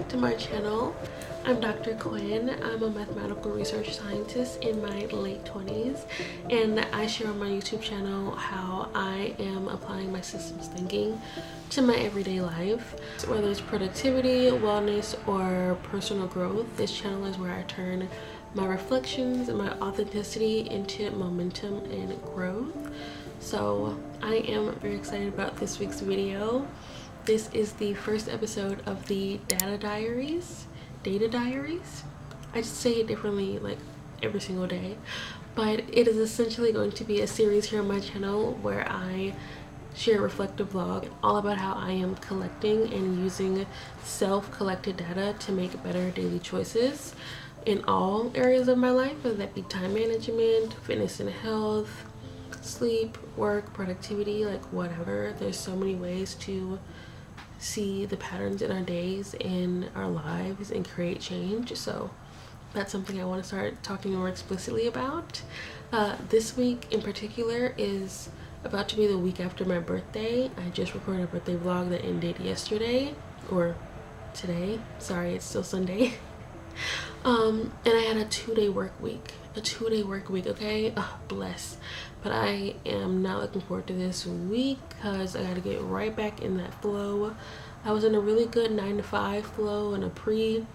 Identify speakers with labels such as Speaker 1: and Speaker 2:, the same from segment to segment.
Speaker 1: back to my channel. I'm Dr. Quinn. I'm a mathematical research scientist in my late 20s, and I share on my YouTube channel how I am applying my systems thinking to my everyday life. So whether it's productivity, wellness, or personal growth, this channel is where I turn my reflections and my authenticity into momentum and growth. So I am very excited about this week's video. This is the first episode of the Data Diaries. I just say it differently like every single day, but it is essentially going to be a series here on my channel where I share a reflective vlog all about how I am collecting and using self-collected data to make better daily choices in all areas of my life, whether that be time management, fitness and health, sleep, work, productivity, like whatever. There's so many ways to see the patterns in our days, in our lives, and create change. So that's something I want to start talking more explicitly about. This week in particular is about to be the week after my birthday. I just recorded a birthday vlog that ended yesterday, or today. Sorry, it's still Sunday. And I had a two-day work week, okay? Bless. But I am not looking forward to this week because I got to get right back in that flow. I was in a really good 9 to 5 flow and a pre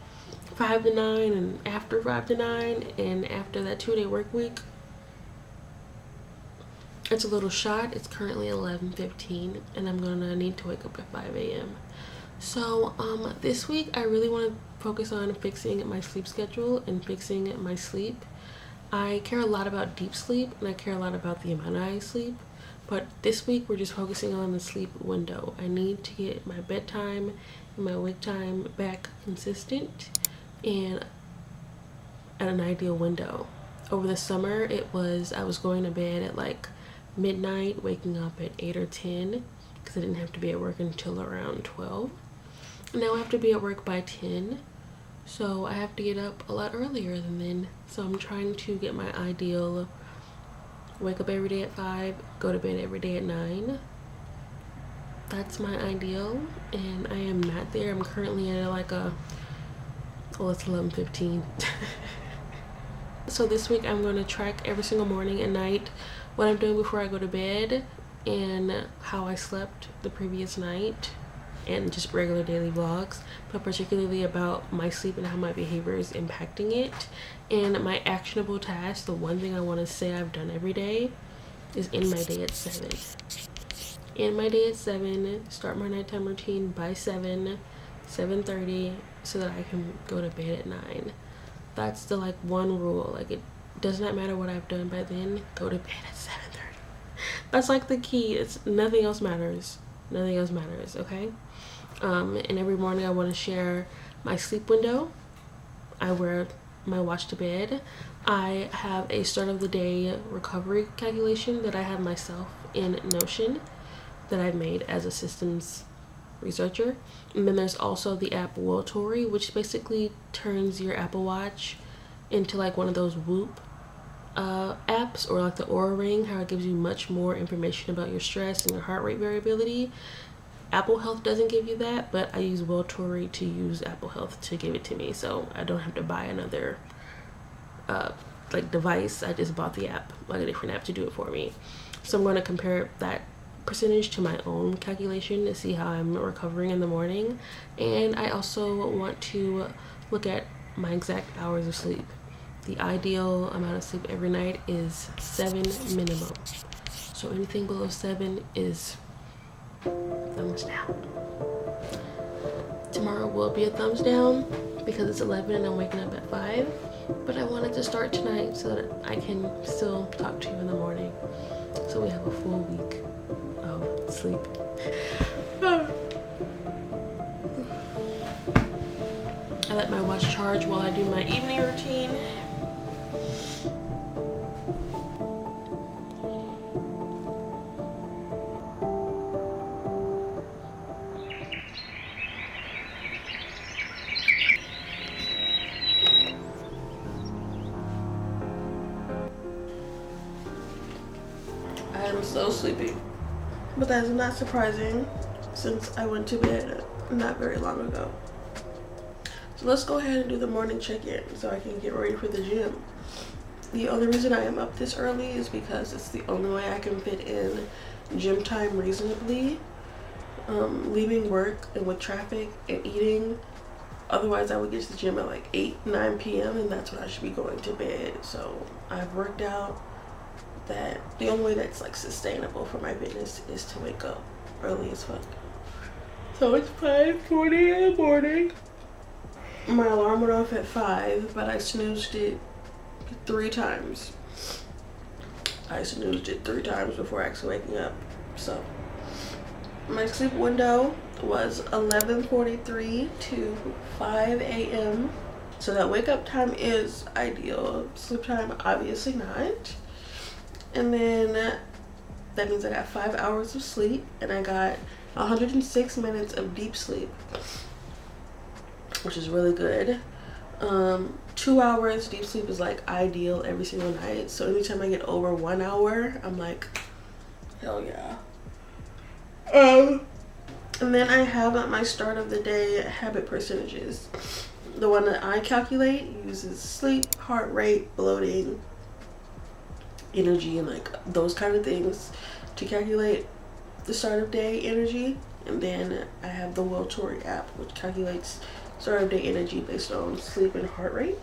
Speaker 1: 5 to 9 and after 5 to 9, and after that two-day work week, it's a little shot. It's currently 11:15 and I'm gonna need to wake up at 5 a.m. So this week I really want to focus on fixing my sleep schedule and fixing my sleep. I care a lot about deep sleep and I care a lot about the amount I sleep, but this week we're just focusing on the sleep window. I need to get my bedtime and my wake time back consistent and at an ideal window. Over the summer I was going to bed at like midnight, waking up at 8 or 10 because I didn't have to be at work until around 12. Now I have to be at work by 10, so I have to get up a lot earlier than then. So I'm trying to get my ideal wake up every day at 5, go to bed every day at 9. That's my ideal, and I am not there. I'm currently at like it's 11:15. So this week I'm going to track every single morning and night what I'm doing before I go to bed and how I slept the previous night, and just regular daily vlogs, but particularly about my sleep and how my behavior is impacting it. And my actionable task, the one thing I want to say I've done every day, is end my day at 7. End my day at 7, start my nighttime routine by 7:30, so that I can go to bed at 9. That's the like one rule. Like, it does not matter what I've done by then, go to bed at 7:30. That's like the key. It's nothing else matters. Nothing else matters, okay? And every morning I want to share my sleep window. I wear my watch to bed. I have a start of the day recovery calculation that I have myself in Notion that I've made as a systems researcher. And then there's also the app wallowing, which basically turns your Apple Watch into like one of those Whoop apps, or like the Aura Ring, how it gives you much more information about your stress and your heart rate variability. Apple Health doesn't give you that, but I use wallowing to use Apple Health to give it to me, so I don't have to buy another like device. I just bought the app, like a different app, to do it for me. So I'm going to compare that percentage to my own calculation to see how I'm recovering in the morning. And I also want to look at my exact hours of sleep. The ideal amount of sleep every night is 7 minimum. So anything below 7 is thumbs down. Tomorrow will be a thumbs down because it's 11 and I'm waking up at 5. But I wanted to start tonight so that I can still talk to you in the morning. So we have a full week of sleep. I let my watch charge while I do my evening routine. I'm so sleepy, but that's not surprising since I went to bed not very long ago. So let's go ahead and do the morning check-in so I can get ready for the gym. The only reason I am up this early is because it's the only way I can fit in gym time reasonably. Leaving work and with traffic and eating, otherwise I would get to the gym at like 8-9 p.m. and that's when I should be going to bed. So I've worked out that the only way that's like sustainable for my fitness is to wake up early as fuck. So it's 5:40 in the morning. My alarm went off at 5, but I snoozed it 3 times. I snoozed it 3 times before actually waking up. So my sleep window was 11:43 to 5 a.m. So that wake up time is ideal. Sleep time, obviously not. And then that means I got 5 hours of sleep and I got 106 minutes of deep sleep, which is really good. 2 hours deep sleep is like ideal every single night. So anytime I get over 1 hour, I'm like, hell yeah. And then I have my start of the day habit percentages. The one that I calculate uses sleep, heart rate, bloating, energy, and like those kind of things to calculate the start of day energy. And then I have the Welltory app, which calculates start of day energy based on sleep and heart rate.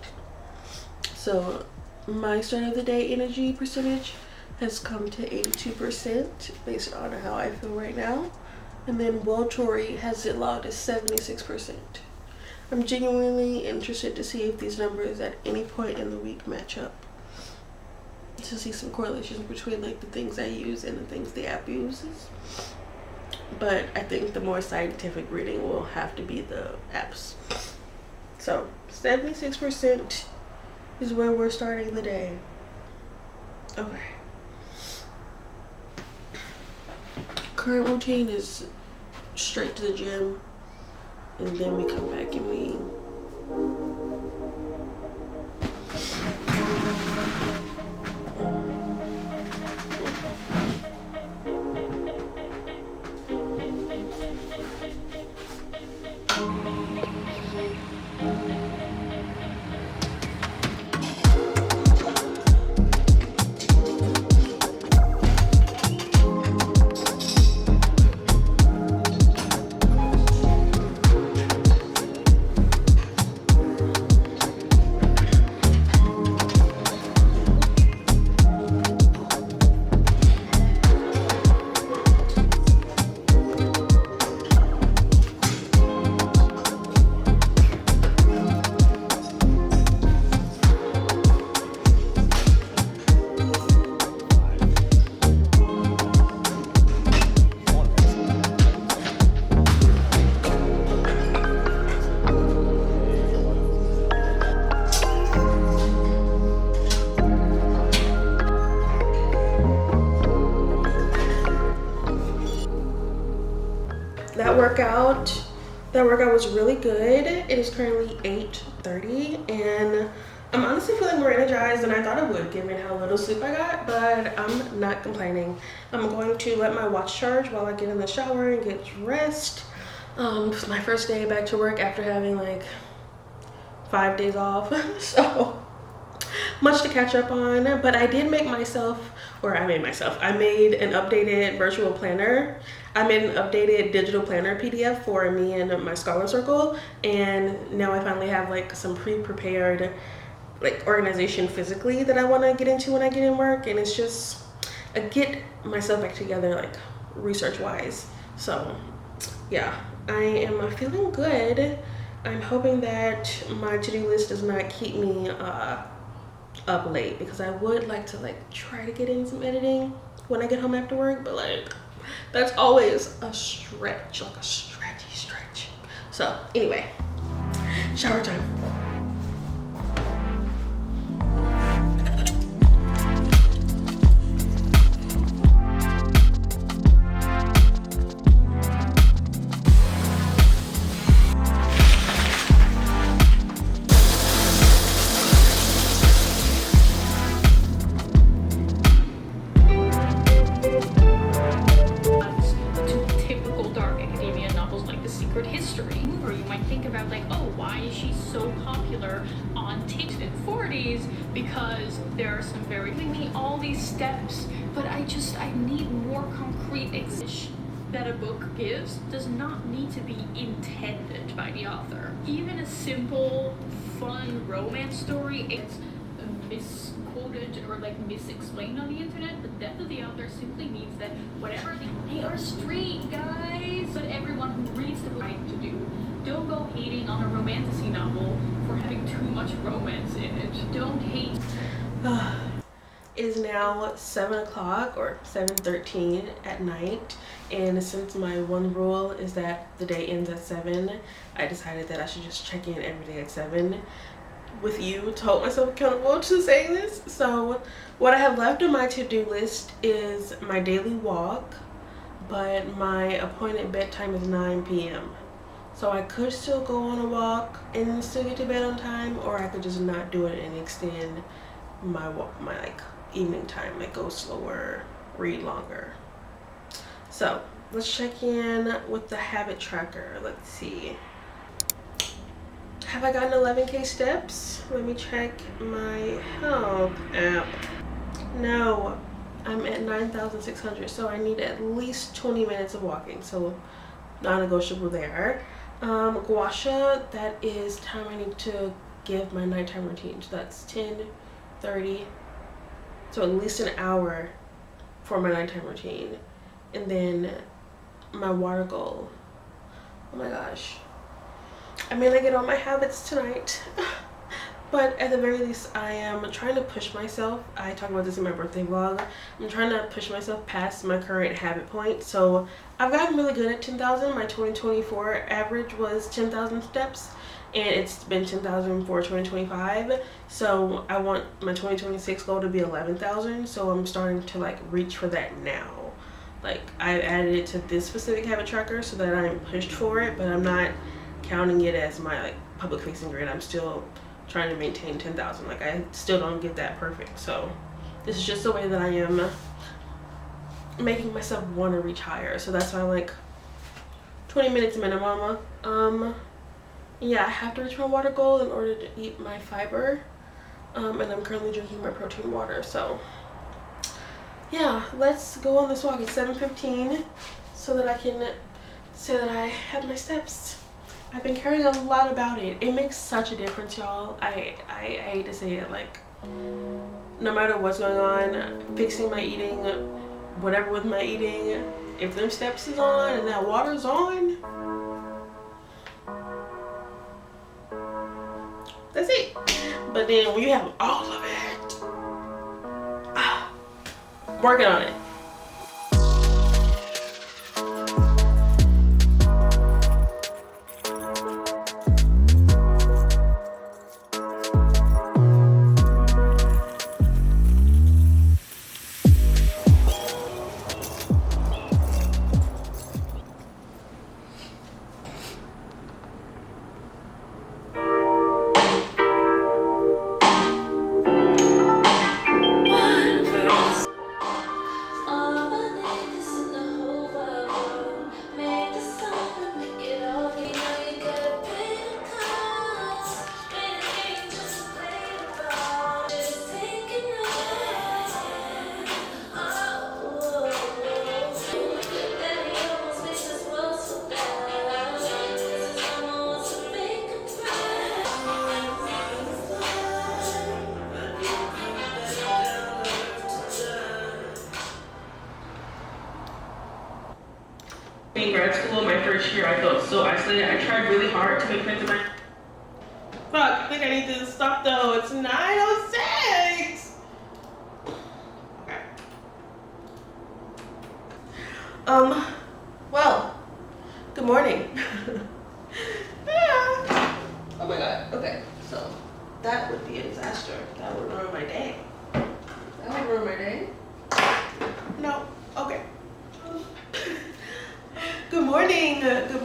Speaker 1: So my start of the day energy percentage has come to 82% based on how I feel right now. And then Welltory has it logged as 76%. I'm genuinely interested to see if these numbers at any point in the week match up, to see some correlations between like the things I use and the things the app uses. But I think the more scientific reading will have to be the apps. So 76% is where we're starting the day. Okay. Current routine is straight to the gym, and then we come back and we that workout was really good. It is currently 8:30 and I'm honestly feeling more energized than I thought I would given how little sleep I got, but I'm not complaining. I'm going to let my watch charge while I get in the shower and get rest. It's my first day back to work after having like 5 days off, so much to catch up on. But I did make myself, I made an updated virtual planner. I made an updated digital planner PDF for me and my Scholar Circle, and now I finally have like some pre-prepared like organization physically that I want to get into when I get in work, and it's just get myself back together like research wise. So yeah, I am feeling good. I'm hoping that my to-do list does not keep me up late, because I would like to like try to get in some editing when I get home after work, but like that's always a stretch, like a stretchy stretch. So anyway, shower time.
Speaker 2: History, or you might think about like, oh, why is she so because there are some very giving me all these steps, but I need more concrete examples that a book gives does not need to be intended by the author. Even a simple, fun romance story, it's misquoted or like misexplained on the internet, but depth of the author simply means that whatever they are straight, guys, but everyone who reads the book right to do. Don't go hating on a romantasy novel for having too much romance in it. Don't hate.
Speaker 1: It is now 7 o'clock or 7:13 at night, and since my one rule is that the day ends at 7, I decided that I should just check in every day at 7 with you to hold myself accountable to saying this. So what I have left on my to-do list is my daily walk, but my appointed bedtime is 9 p.m. So I could still go on a walk and still get to bed on time, or I could just not do it and extend my walk, my like evening time, like go slower, read longer. So let's check in with the habit tracker. Let's see. Have I gotten 11k steps? Let me check my health app. No, I'm at 9,600, so I need at least 20 minutes of walking, so non-negotiable there. Gua sha, that is time I need to give my nighttime routine, so that's 10:30, so at least an hour for my nighttime routine. And then my water goal, oh my gosh, I may not get all my habits tonight, but at the very least I am trying to push myself. I talk about this in my birthday vlog. I'm trying to push myself past my current habit point. So I've gotten really good at 10,000. My 2024 average was 10,000 steps, and it's been 10,000 for 2025. So I want my 2026 goal to be 11,000. So I'm starting to like reach for that now. Like I've added it to this specific habit tracker so that I'm pushed for it, but I'm not counting it as my like public facing grade. I'm still trying to maintain 10,000. Like I still don't get that perfect. So this is just the way that I am making myself want to reach higher. So that's why I'm like 20 minutes minimum. Yeah, I have to reach my water goal in order to eat my fiber. And I'm currently drinking my protein water. So yeah, let's go on this walk. It's 7:15 so that I can say that I have my steps. I've been caring a lot about it. It makes such a difference, y'all. I hate to say it, like no matter what's going on, fixing my eating, whatever with my eating, if them steps is on and that water's on, that's it. But then when you have all of it, working on it. In grad school, my first year, I felt so isolated. I tried really hard to make friends with my... Fuck, I think I need to stop though. It's 9:06. Okay. Well, good morning. Yeah. Oh my god. Okay, so that would be a disaster. That would ruin my day. That would ruin my day. No. Okay. Good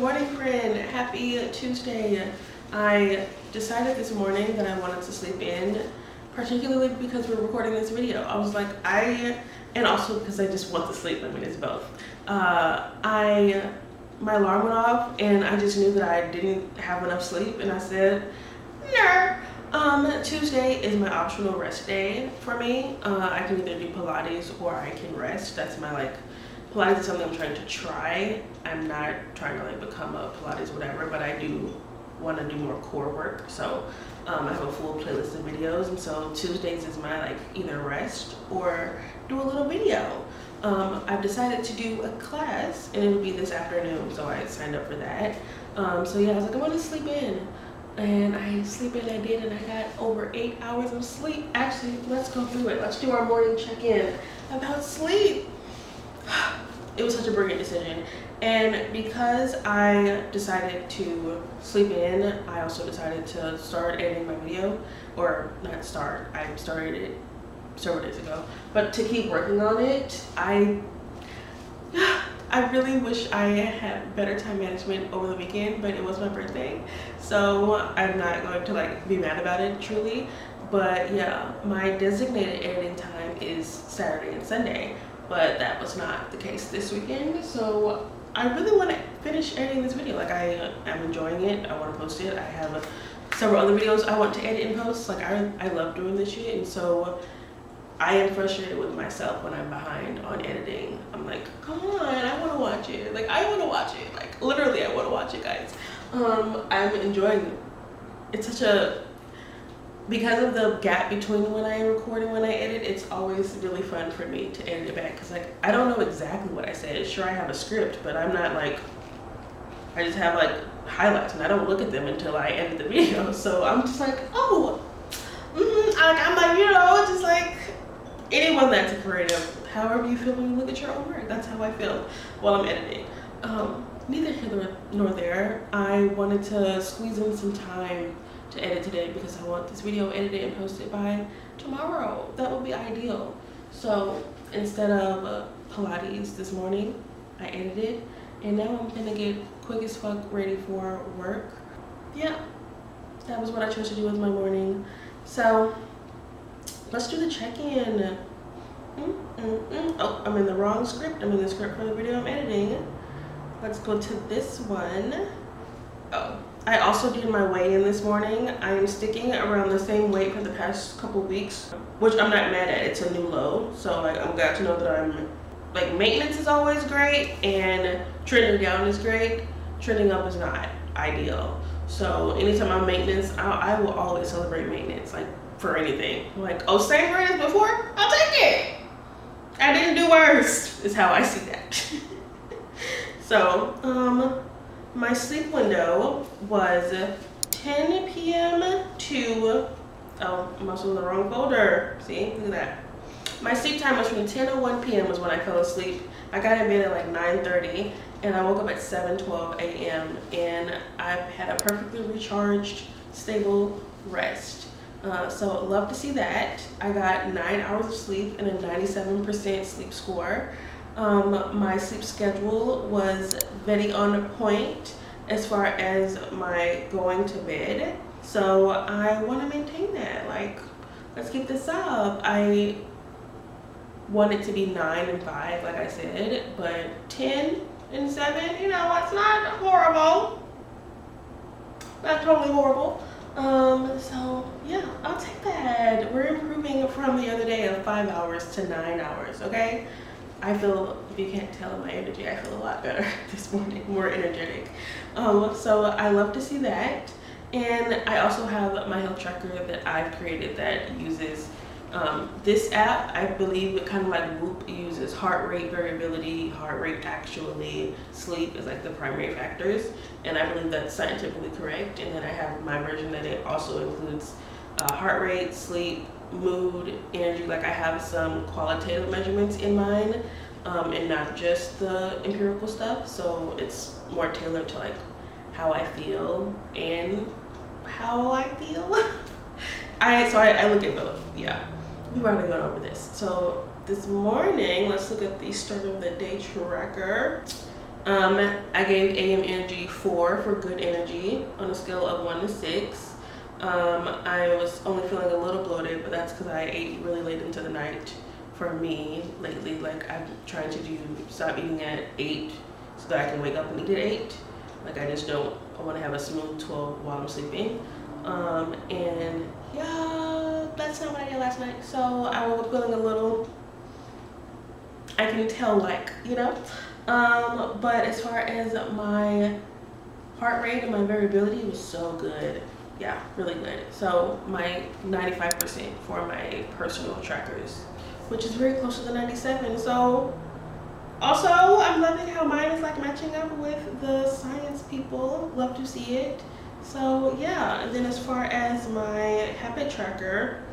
Speaker 1: morning friend. Happy Tuesday. I decided this morning that I wanted to sleep in, particularly because we're recording this video. I was like, and also because I just want to sleep. I mean, it's both. My alarm went off and I just knew that I didn't have enough sleep, and I said, no, Tuesday is my optional rest day for me. I can either do Pilates or I can rest. That's my like, Pilates is something I'm trying to try. I'm not trying to like become a Pilates whatever, but I do want to do more core work. So I have a full playlist of videos, and so Tuesdays is my like either rest or do a little video. I've decided to do a class and it'll be this afternoon, so I signed up for that. So yeah, I was like, I want to sleep in. And I sleep in, I did, and I got over 8 hours of sleep. Actually, let's go through it. Let's do our morning check-in about sleep. It was such a brilliant decision. And because I decided to sleep in, I also decided to start editing my video. Or not start, I started it several days ago. But to keep working on it, I really wish I had better time management over the weekend, but it was my birthday, so I'm not going to like be mad about it truly. But yeah, my designated editing time is Saturday and Sunday, but that was not the case this weekend. So I really want to finish editing this video. Like, I am enjoying it. I want to post it. I have several other videos I want to edit and post. Like, I love doing this shit, and so I am frustrated with myself when I'm behind on editing. I'm like, come on, I want to watch it. Like, I want to watch it. Like, literally, I want to watch it, guys. I'm enjoying it. It's such a, because of the gap between when I record and when I edit, it's always really fun for me to edit it back. Because, like, I don't know exactly what I said. Sure, I have a script, but I'm not, like, I just have, like, highlights, and I don't look at them until I edit the video. So I'm just like, oh, I'm like, you know, just like, anyone that's a creative, however you feel when you look at your own work, that's how I feel while I'm editing. Neither here nor there. I wanted to squeeze in some time to edit today because I want this video edited and posted by tomorrow. That would be ideal. So instead of Pilates this morning, I edited, and now I'm gonna get quick as fuck ready for work. Yeah, that was what I chose to do with my morning. So let's do the check-in. Oh, I'm in the wrong script. I'm in the script for the video I'm editing. Let's go to this one. Oh, I also did my weigh-in this morning. I am sticking around the same weight for the past couple weeks, which I'm not mad at. It's a new low. So like, I'm glad to know that I'm, like, maintenance is always great and trending down is great. Trending up is not ideal. So anytime I'm maintenance, I will always celebrate maintenance. Like, for anything. Like, oh, same rate as before? I'll take it. I didn't do worse, is how I see that. So, my sleep window was 10 p.m. to, oh, I'm also in the wrong folder. See, look at that. My sleep time was from 10 to 1 p.m. was when I fell asleep. I got in bed at like 9:30, and I woke up at 7:12 a.m. and I've had a perfectly recharged, stable rest. So love to see that. I got 9 hours of sleep and a 97% sleep score. My sleep schedule was very on point as far as my going to bed. So I want to maintain that. Like, let's keep this up. I want it to be 9 and 5, like I said, but 10 and 7, you know, it's not horrible. Not totally horrible. So yeah, I'll take that. We're improving from the other day of 5 hours to 9 hours, okay? I feel, if you can't tell my energy, I feel a lot better this morning, more energetic. So I love to see that. And I also have my health tracker that I've created that uses this app. I believe it kind of like Whoop uses heart rate variability, heart rate actually, sleep is like the primary factors, and I believe that's scientifically correct. And then I have my version that it also includes heart rate, sleep, mood, energy. Like, I have some qualitative measurements in mine, and not just the empirical stuff, so it's more tailored to like how I feel and how I feel. I look at both. Yeah, we've already gone over this. So this morning, let's look at the start of the day tracker. I gave AM energy 4 for good energy on a scale of 1 to 6. I was only feeling a little bloated, but that's because I ate really late into the night for me lately. Like, I'm trying to stop eating at 8 so that I can wake up and eat at 8. Like, I just don't, I want to have a smooth 12 while I'm sleeping. And yeah, that's not what I did last night. So I woke up feeling a little, I can tell, like, you know. But as far as my heart rate and my variability was so good. Yeah, really good. So my 95% for my personal trackers, which is very close to the 97. So also, I'm loving how mine is like matching up with the science people. Love to see it. So yeah, and then as far as my habit tracker,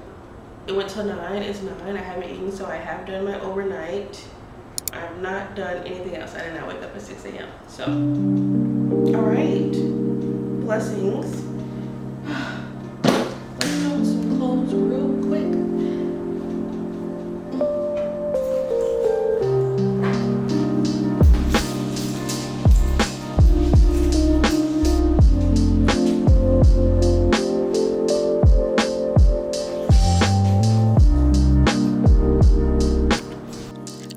Speaker 1: it went to 9. It's 9. I haven't eaten, so I have done my overnight. I've not done anything else. I did not wake up at 6 a.m. So, all right, blessings. Let's throw on some clothes real quick.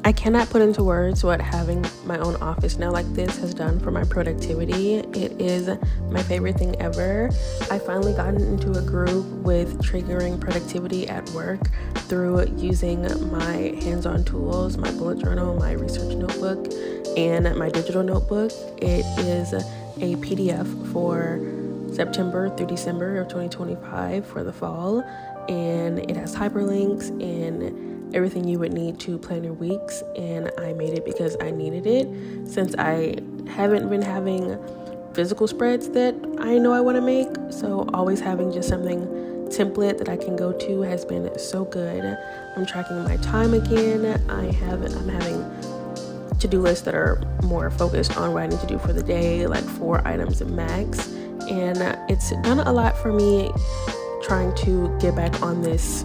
Speaker 1: I cannot put into words what having my own office now like this has done for my productivity. It is my favorite thing ever. I finally gotten into a groove with triggering productivity at work through using my hands-on tools, my bullet journal, my research notebook, and my digital notebook. It is a PDF for September through December of 2025 for the fall, and it has hyperlinks and everything you would need to plan your weeks. And I made it because I needed it, since I haven't been having physical spreads that I know I want to make. So always having just something template that I can go to has been so good. I'm tracking my time again. I'm having to-do lists that are more focused on what I need to do for the day, like 4 items max. And it's done a lot for me trying to get back on this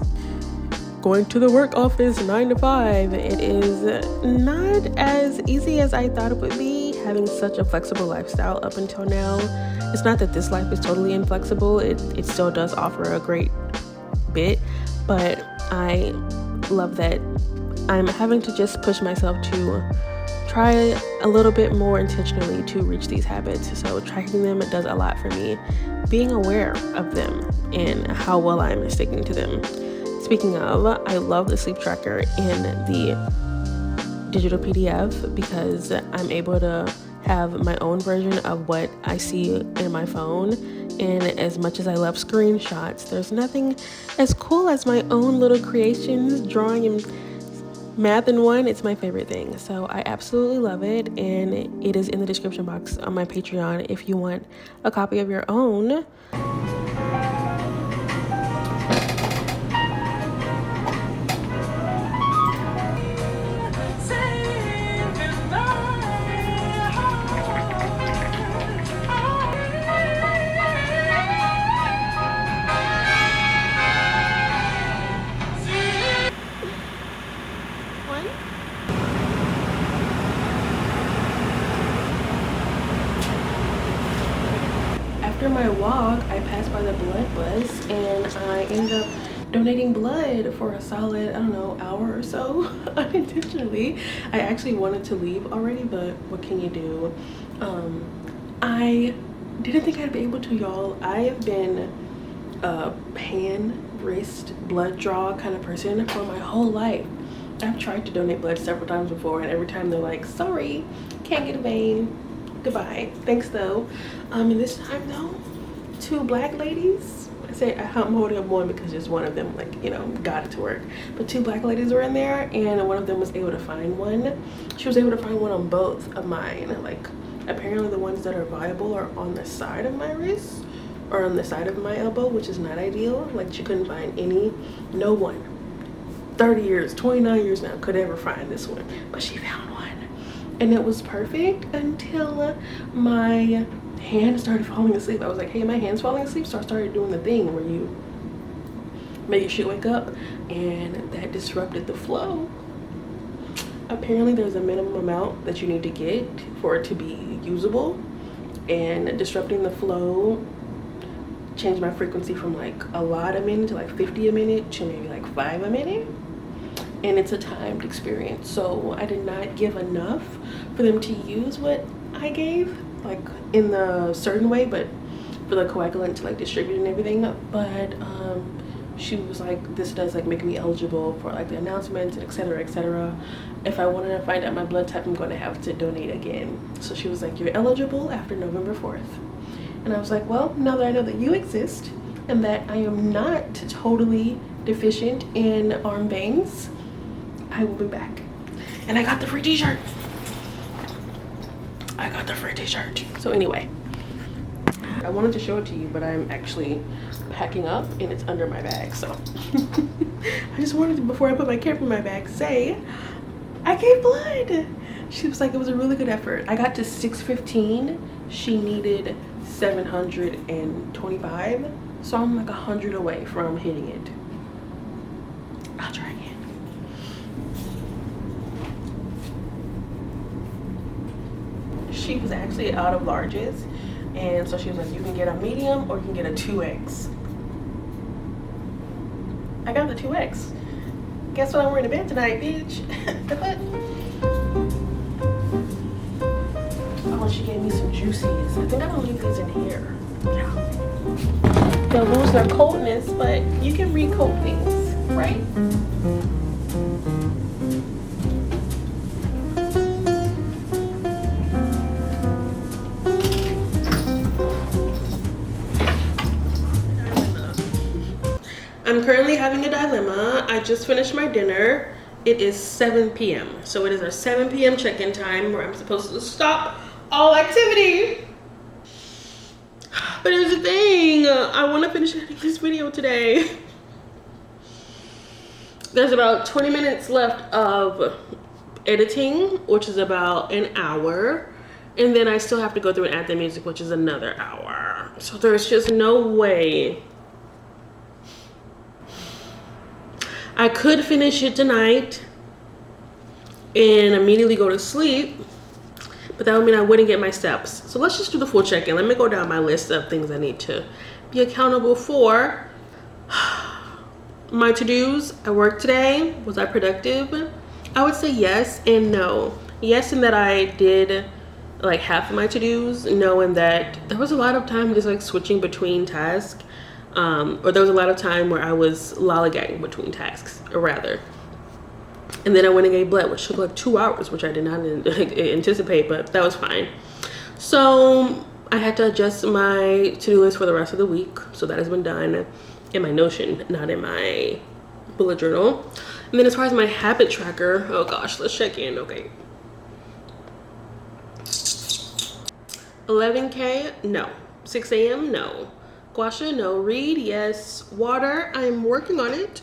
Speaker 1: going to the work office 9 to 5. It is not as easy as I thought it would be, having such a flexible lifestyle up until now. It's not that this life is totally inflexible. It still does offer a great bit, but I love that I'm having to just push myself to try a little bit more intentionally to reach these habits. So tracking them does a lot for me, being aware of them and how well I'm sticking to them. Speaking of, I love the sleep tracker in the digital PDF because I'm able to have my own version of what I see in my phone. And as much as I love screenshots, there's nothing as cool as my own little creations, drawing and math in one. It's my favorite thing. So I absolutely love it. And it is in the description box on my Patreon if you want a copy of your own. After my walk, I passed by the blood bus and I ended up donating blood for a solid, I don't know, hour or so, unintentionally. I actually wanted to leave already, but what can you do? I didn't think I'd be able to, y'all. I have been a hand, wrist, blood draw kind of person for my whole life. I've tried to donate blood several times before, and every time they're like, sorry, can't get a vein. Goodbye. Thanks though. And this time though, 2 black ladies. I say I'm holding up one because just one of them, like, you know, got it to work. But 2 black ladies were in there, and one of them was able to find one. She was able to find one on both of mine. Like, apparently the ones that are viable are on the side of my wrist or on the side of my elbow, which is not ideal. Like, she couldn't find any. No one, 30 years, 29 years now, could ever find this one, but she found one. And it was perfect until my hand started falling asleep. I was like, hey, my hand's falling asleep. So I started doing the thing where you make your shit wake up, and that disrupted the flow. Apparently there's a minimum amount that you need to get for it to be usable, and disrupting the flow changed my frequency from like a lot a minute to like 50 a minute to maybe like 5 a minute. And it's a timed experience, so I did not give enough for them to use what I gave, like in the certain way, but for the coagulant to like distribute and everything. But she was like, this does like make me eligible for like the announcements, etc., etc. If I wanted to find out my blood type, I'm going to have to donate again. So she was like, you're eligible after November 4th. And I was like, well, now that I know that you exist and that I am not totally deficient in arm veins, I will be back. And I got the free t-shirt. I got the free t-shirt. So anyway, I wanted to show it to you, but I'm actually packing up and it's under my bag. So I just wanted to, before I put my camera in my bag, say I gave blood. She was like, it was a really good effort. I got to 615. She needed 725. So I'm like 100 away from hitting it. I'll try again. She was actually out of larges, and so she was like, you can get a medium or you can get a 2X. I got the 2X. Guess what I'm wearing to bed tonight, bitch? Oh, she gave me some juices. I think I'm gonna leave these in here. Yeah. They'll lose their coldness, but you can recoat things, right? I'm currently having a dilemma. I just finished my dinner. It is 7 p.m. So it is our 7 p.m. check-in time where I'm supposed to stop all activity. But here's the thing, I want to finish editing this video today. There's about 20 minutes left of editing, which is about an hour. And then I still have to go through and add the music, which is another hour. So there's just no way I could finish it tonight and immediately go to sleep, but that would mean I wouldn't get my steps. So let's just do the full check-in. Let me go down my list of things I need to be accountable for. My to-dos at work today, was I productive? I would say yes and no. Yes, in that I did like half of my to-dos. No, in that there was a lot of time just like switching between tasks. Or there was a lot of time where I was lollygagging between tasks, or rather. And then I went and gave blood, which took like 2 hours, which I did not anticipate, but that was fine. So I had to adjust my to-do list for the rest of the week. So that has been done in my Notion, not in my bullet journal. And then as far as my habit tracker, oh gosh, let's check in, okay. 11K, no. 6 a.m., no. Guasha, no. Read, yes. Water, I'm working on it.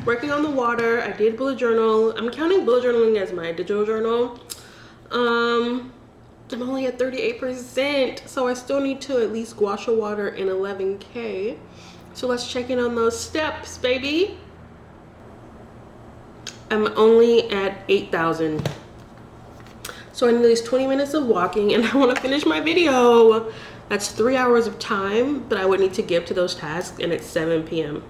Speaker 1: Working on the water. I did bullet journal. I'm counting bullet journaling as my digital journal. I'm only at 38%, so I still need to at least guasha water in 11K. So let's check in on those steps, baby. I'm only at 8,000. So I need at least 20 minutes of walking, and I want to finish my video. That's 3 hours of time that I would need to give to those tasks, and it's 7 p.m.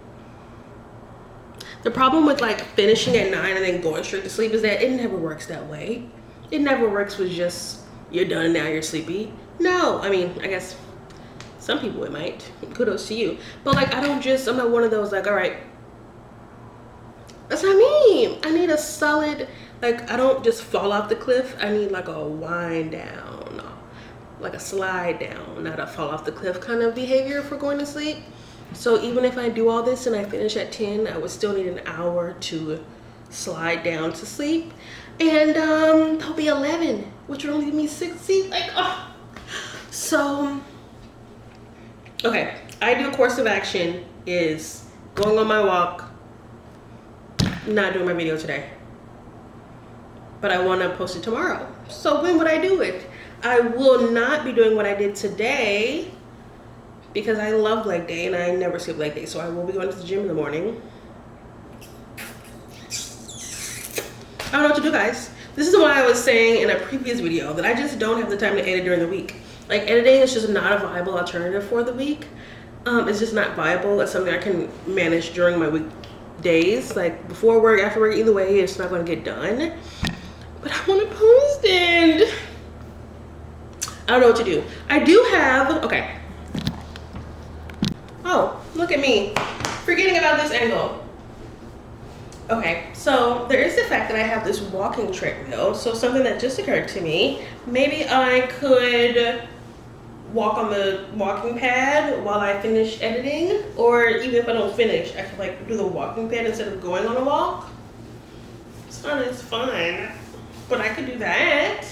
Speaker 1: The problem with like finishing at 9 and then going straight to sleep is that it never works that way. It never works with just, you're done now, you're sleepy. No, I mean, I guess some people it might. Kudos to you. But like, I'm not one of those like, all right. That's not me. I need a solid, like, I don't just fall off the cliff. I need like a wind down. Like a slide down, not a fall off the cliff kind of behavior for going to sleep. So even if I do all this and I finish at 10, I would still need an hour to slide down to sleep. And that'll be 11, which would only give me 60. Like, oh. So, okay, ideal course of action is going on my walk, not doing my video today. But I want to post it tomorrow. So when would I do it? I will not be doing what I did today because I love leg day and I never skip leg day. So I will be going to the gym in the morning. I don't know what to do, guys. This is why I was saying in a previous video that I just don't have the time to edit during the week. Like, editing is just not a viable alternative for the week. It's just not viable. It's something I can manage during my weekdays. Like before work, after work, either way, it's not going to get done. But I want to post it. I don't know what to do. I do have, okay. Oh, look at me. Forgetting about this angle. Okay, so there is the fact that I have this walking treadmill. So something that just occurred to me, maybe I could walk on the walking pad while I finish editing, or even if I don't finish, I could like do the walking pad instead of going on a walk. It's not as fun, but I could do that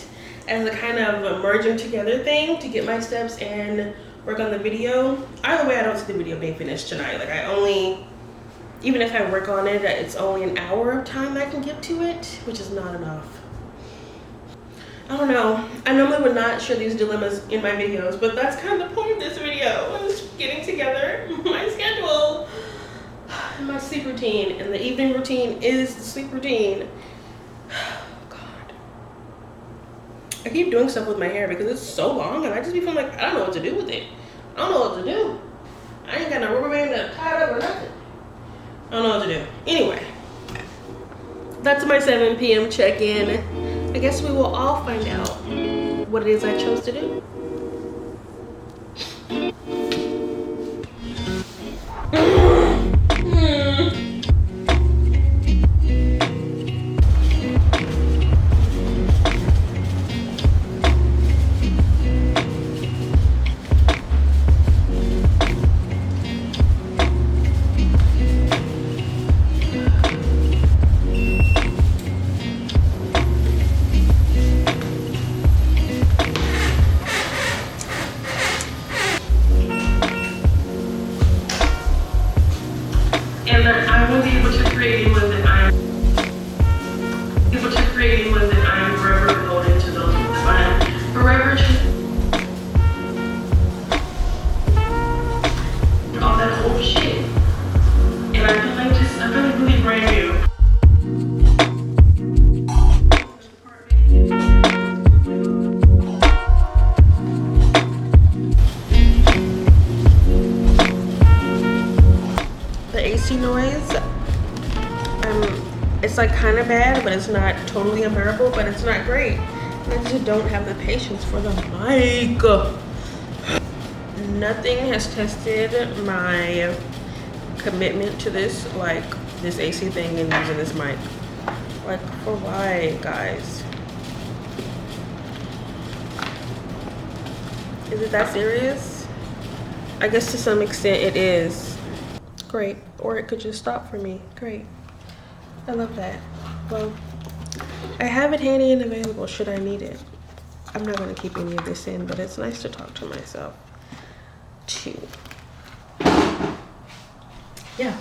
Speaker 1: as a kind of merging together thing to get my steps and work on the video. Either way, I don't see the video being finished tonight. Like even if I work on it, it's only an hour of time I can give to it, which is not enough. I don't know. I normally would not share these dilemmas in my videos, but that's kind of the point of this video, is getting together my schedule and my sleep routine. And the evening routine is the sleep routine. God. I keep doing stuff with my hair because it's so long and I just be feeling like I don't know what to do with it. I don't know what to do. I ain't got no rubber band to tie it up or nothing. I don't know what to do. Anyway, that's my 7 p.m. check-in. I guess we will all find out what it is I chose to do. It's like kind of bad, but it's not totally unbearable, but it's not great. And I just don't have the patience for the mic. Nothing has tested my commitment to this, like this AC thing and using this mic. Like, for why, guys? Is it that serious? I guess to some extent it is. Great. Or it could just stop for me. Great. I love that. Well, I have it handy and available should I need it. I'm not going to keep any of this in, but it's nice to talk to myself too. Yeah.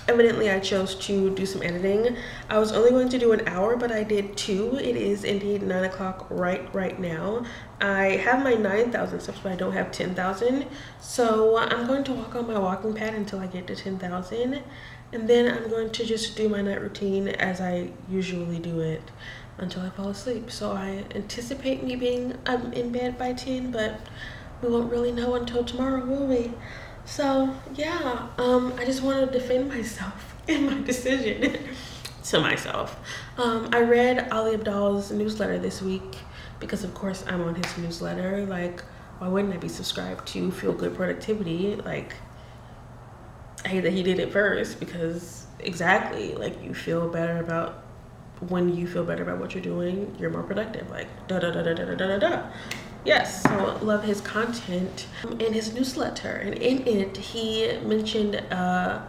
Speaker 1: Evidently I chose to do some editing. I was only going to do an hour, but I did 2. It is indeed 9 o'clock right now. I have my 9,000 steps, but I don't have 10,000. So I'm going to walk on my walking pad until I get to 10,000. And then I'm going to just do my night routine as I usually do it until I fall asleep. So I anticipate me being in bed by 10, but we won't really know until tomorrow, will we? So yeah, I just want to defend myself in my decision to myself. I read Ali Abdal's newsletter this week because of course I'm on his newsletter. Like, why wouldn't I be subscribed to Feel Good Productivity? Like, I hate that he did it first because exactly, like, you feel better about when you feel better about what you're doing, you're more productive. Like, da da da da da da da da. Yes, so love his content in his newsletter, and in it he mentioned a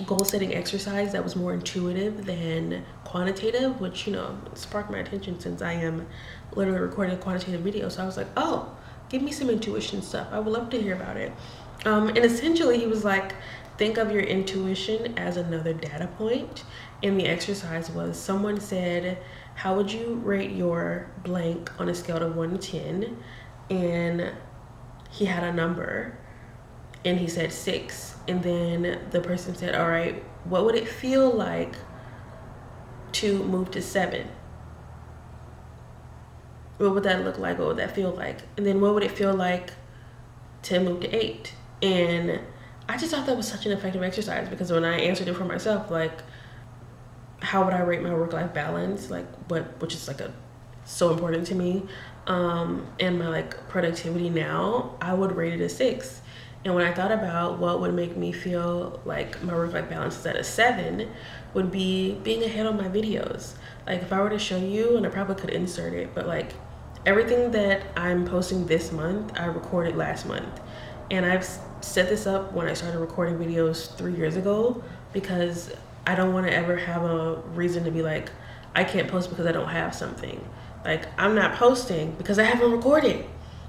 Speaker 1: goal setting exercise that was more intuitive than quantitative, which, you know, sparked my attention since I am literally recording a quantitative video. So I was like, oh, give me some intuition stuff. I would love to hear about it. And essentially he was like, think of your intuition as another data point. And the exercise was, someone said, how would you rate your blank on a scale of 1 to 10? And he had a number and he said 6. And then the person said, all right, what would it feel like to move to 7? What would that look like? What would that feel like? And then what would it feel like to move to 8? And I just thought that was such an effective exercise because when I answered it for myself, like, how would I rate my work-life balance? Like, which is like a so important to me, and my like productivity now, I would rate it a 6. And when I thought about what would make me feel like my work-life balance is at a 7, would be being ahead on my videos. Like if I were to show you, and I probably could insert it, but like everything that I'm posting this month, I recorded last month. And I've set this up when I started recording videos 3 years ago, because I don't want to ever have a reason to be like, I can't post because I don't have something. Like I'm not posting because I haven't recorded,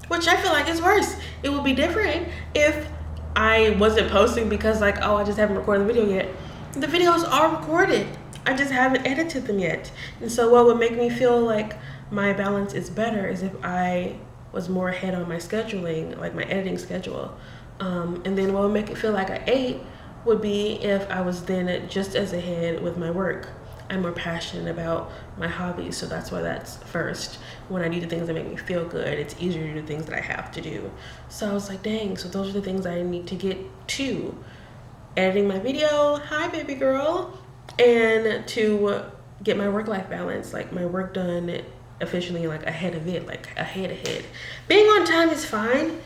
Speaker 1: which I feel like is worse. It would be different if I wasn't posting because like, oh, I just haven't recorded the video yet. The videos are recorded, I just haven't edited them yet. And so what would make me feel like my balance is better is if I was more ahead on my scheduling, like my editing schedule. And then what would make it feel like an 8 would be if I was then just as ahead with my work. I'm more passionate about my hobbies, so that's why that's first. When I do the things that make me feel good, it's easier to do things that I have to do. So I was like, dang, so those are the things I need to get to. Editing my video, hi baby girl, and to get my work-life balance, like my work done efficiently, like ahead of it, like ahead. Being on time is fine,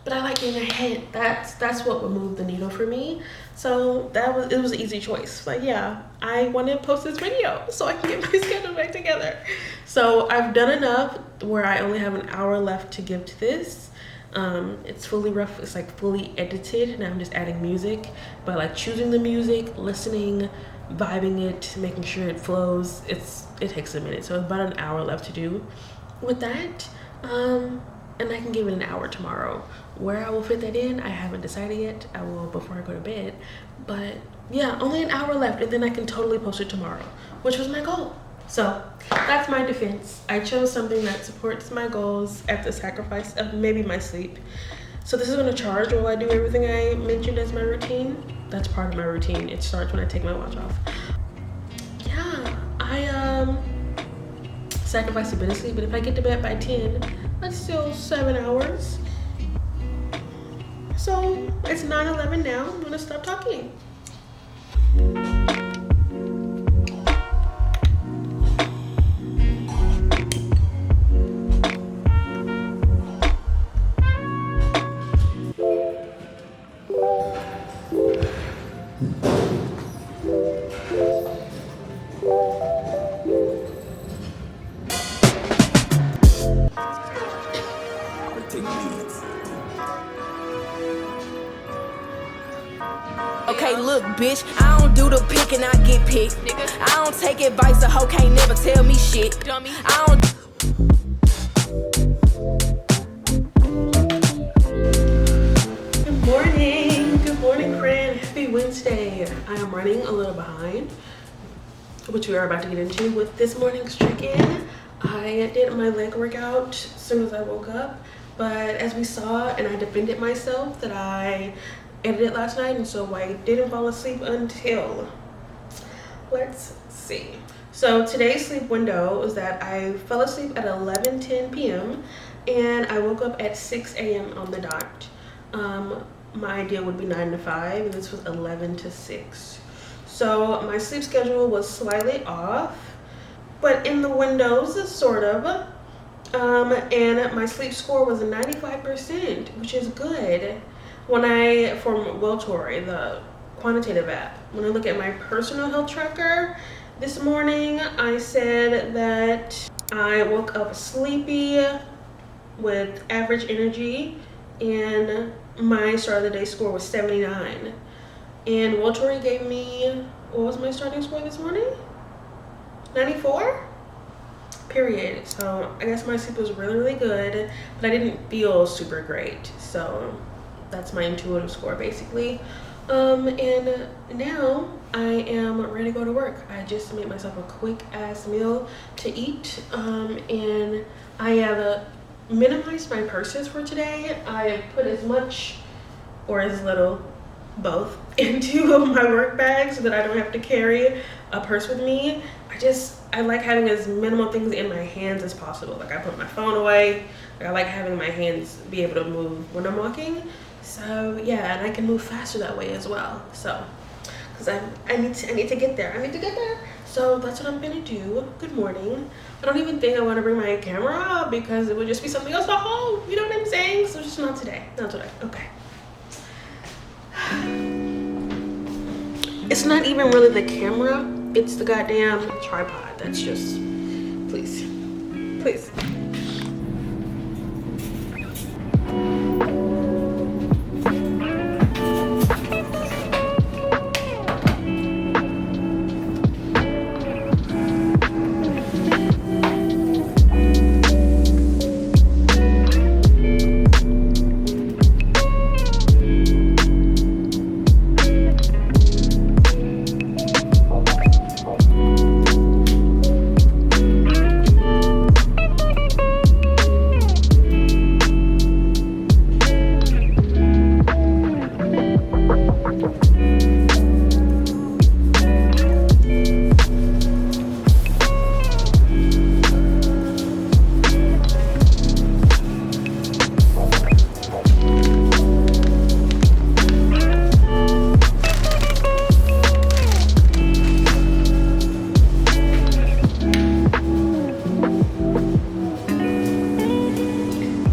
Speaker 1: but I like being ahead. That's what would move the needle for me. So it was an easy choice. Like, yeah, I want to post this video so I can get my schedule back together. So I've done enough where I only have an hour left to give to this. It's it's like fully edited. Now I'm just adding music, but like choosing the music, listening, vibing it, making sure it flows. It takes a minute. So it's about an hour left to do with that. And I can give it an hour tomorrow. Where I will fit that in, I haven't decided yet. I will before I go to bed. But yeah, only an hour left, and then I can totally post it tomorrow, which was my goal. So that's my defense. I chose something that supports my goals at the sacrifice of maybe my sleep. So this is gonna charge while I do everything I mentioned as my routine. That's part of my routine. It starts when I take my watch off. Yeah, I sacrifice a bit of sleep, but if I get to bed by 10, that's still 7 hours. So it's 9:11 now. I'm gonna stop talking.
Speaker 3: Okay, look, bitch, I don't do the picking, I get picked. I don't take advice, a hoe can't never tell me shit. I don't.
Speaker 1: Good morning, friend. Happy Wednesday. I am running a little behind, which we are about to get into with this morning's check-in. I did my leg workout as soon as I woke up, but as we saw, and I defended myself that I edited last night, and so I didn't fall asleep until, let's see. So today's sleep window is that I fell asleep at 11:10 p.m. and I woke up at 6 a.m. on the dot. My idea would be 9 to 5, and this was 11 to 6. So my sleep schedule was slightly off, but in the windows, sort of. And my sleep score was 95%, which is good. From Welltory, the quantitative app, when I look at my personal health tracker this morning, I said that I woke up sleepy with average energy, and my start of the day score was 79. And Welltory gave me, what was my starting score this morning? 94? Period. So I guess my sleep was really good, but I didn't feel super great. So that's my intuitive score basically. And now I am ready to go to work. I just made myself a quick ass meal to eat, and I have minimized my purses for today. I have put as much or as little, both, into my work bag so that I don't have to carry a purse with me. I like having as minimal things in my hands as possible. Like I put my phone away. Like I like having my hands be able to move when I'm walking. So yeah, and I can move faster that way as well. So because I need to get there. So that's what I'm gonna do. Good morning. I don't even think I want to bring my camera up because it would just be something else to hold. You know what I'm saying? So just not today. Not today. Okay. It's not even really the camera. It's the goddamn tripod. That's just, please.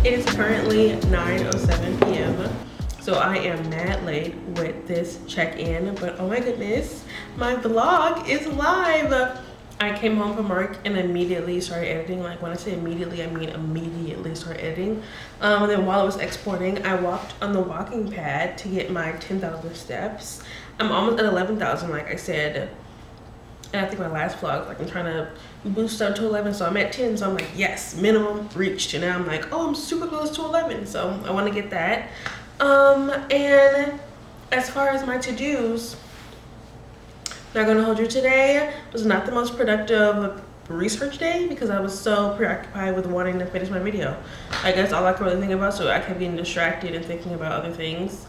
Speaker 1: It is currently 9:07 p.m. So I am mad late with this check-in, but oh my goodness, my vlog is live. I came home from work and immediately started editing. Like, when I say immediately, I mean immediately started editing. And then while I was exporting, I walked on the walking pad to get my 10,000 steps. I'm almost at 11,000, like I said. And I think my last vlog, like, I'm trying to boost up to 11, so I'm at 10, so I'm like, yes, minimum reached. And now I'm like, oh, I'm super close to 11, so I want to get that. And as far as my to-dos, not gonna hold you, today was not the most productive research day because I was so preoccupied with wanting to finish my video. I guess all I could really think about, so I kept getting distracted and thinking about other things.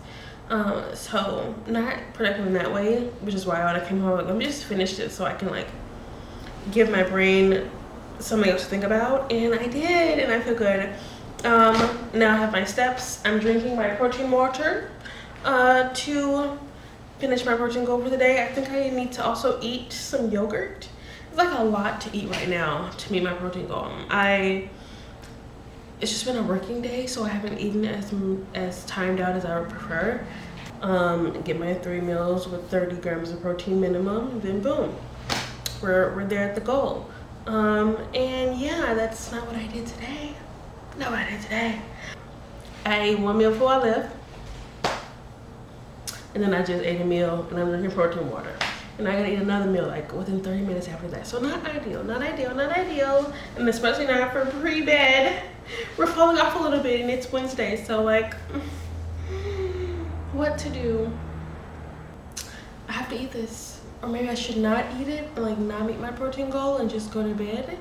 Speaker 1: So not productive in that way, which is why when I came home, like, let me just finish this so I can, like, give my brain something else to think about. And I did, and I feel good. Now I have my steps. I'm drinking my protein water to finish my protein goal for the day. I think I need to also eat some yogurt. It's like a lot to eat right now to meet my protein goal. It's just been a working day, so I haven't eaten as timed out as I would prefer. Get my 3 meals with 30 grams of protein minimum, then boom, we're there at the goal. And yeah, that's not what I did today. Not what I did today. I ate 1 meal before I left, and then I just ate a meal, and I'm drinking protein water. And I gotta eat another meal like within 30 minutes after that. So not ideal. And especially not for pre-bed. We're falling off a little bit and it's Wednesday, so like, what to do? I have to eat this. Or maybe I should not eat it and like not meet my protein goal and just go to bed.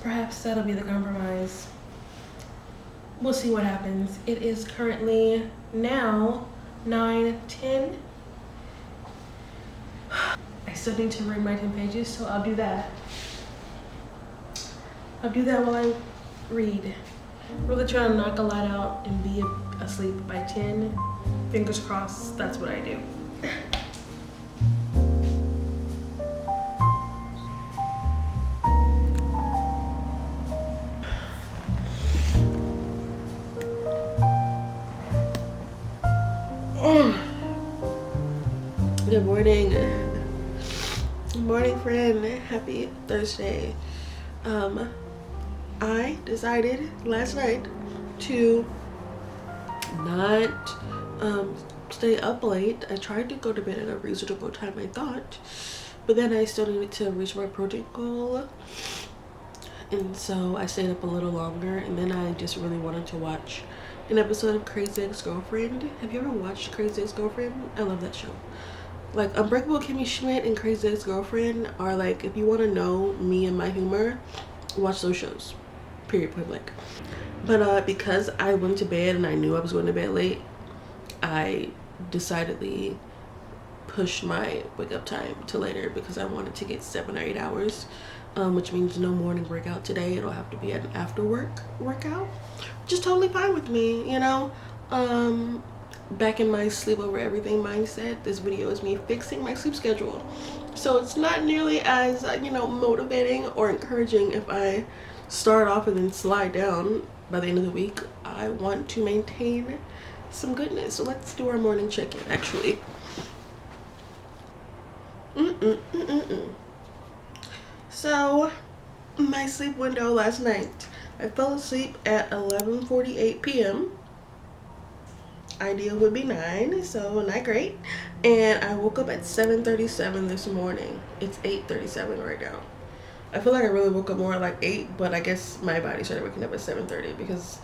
Speaker 1: Perhaps that'll be the compromise. We'll see what happens. It is currently now 9:10. I still need to read my 10 pages, so I'll do that. I'll do that while I read. Really trying to knock a lot out and be asleep by 10. Fingers crossed, that's what I do. Good morning. Good morning, friend. Happy Thursday. I decided last night to not stay up late. I tried to go to bed at a reasonable time, I thought, but then I still needed to reach my protein goal, and so I stayed up a little longer. And then I just really wanted to watch an episode of Crazy Ex-Girlfriend. Have you ever watched Crazy Ex-Girlfriend? I love that show. Like, Unbreakable Kimmy Schmidt and Crazy Ex-Girlfriend are like, if you want to know me and my humor, watch those shows. Period, point blank. But because I went to bed and I knew I was going to bed late, I decidedly pushed my wake up time to later because I wanted to get 7 or 8 hours, which means no morning workout today. It'll have to be an after work workout, which is totally fine with me, you know. back in my sleep over everything mindset, this video is me fixing my sleep schedule. So it's not nearly as, motivating or encouraging if I start off and then slide down by the end of the week. I want to maintain some goodness. So let's do our morning check-in, actually. So, my sleep window last night. I fell asleep at 11:48 p.m. Ideal would be 9, so not great. And I woke up at 7:37 this morning. It's 8:37 right now. I feel like I really woke up more at like 8, but I guess my body started waking up at 7:30 because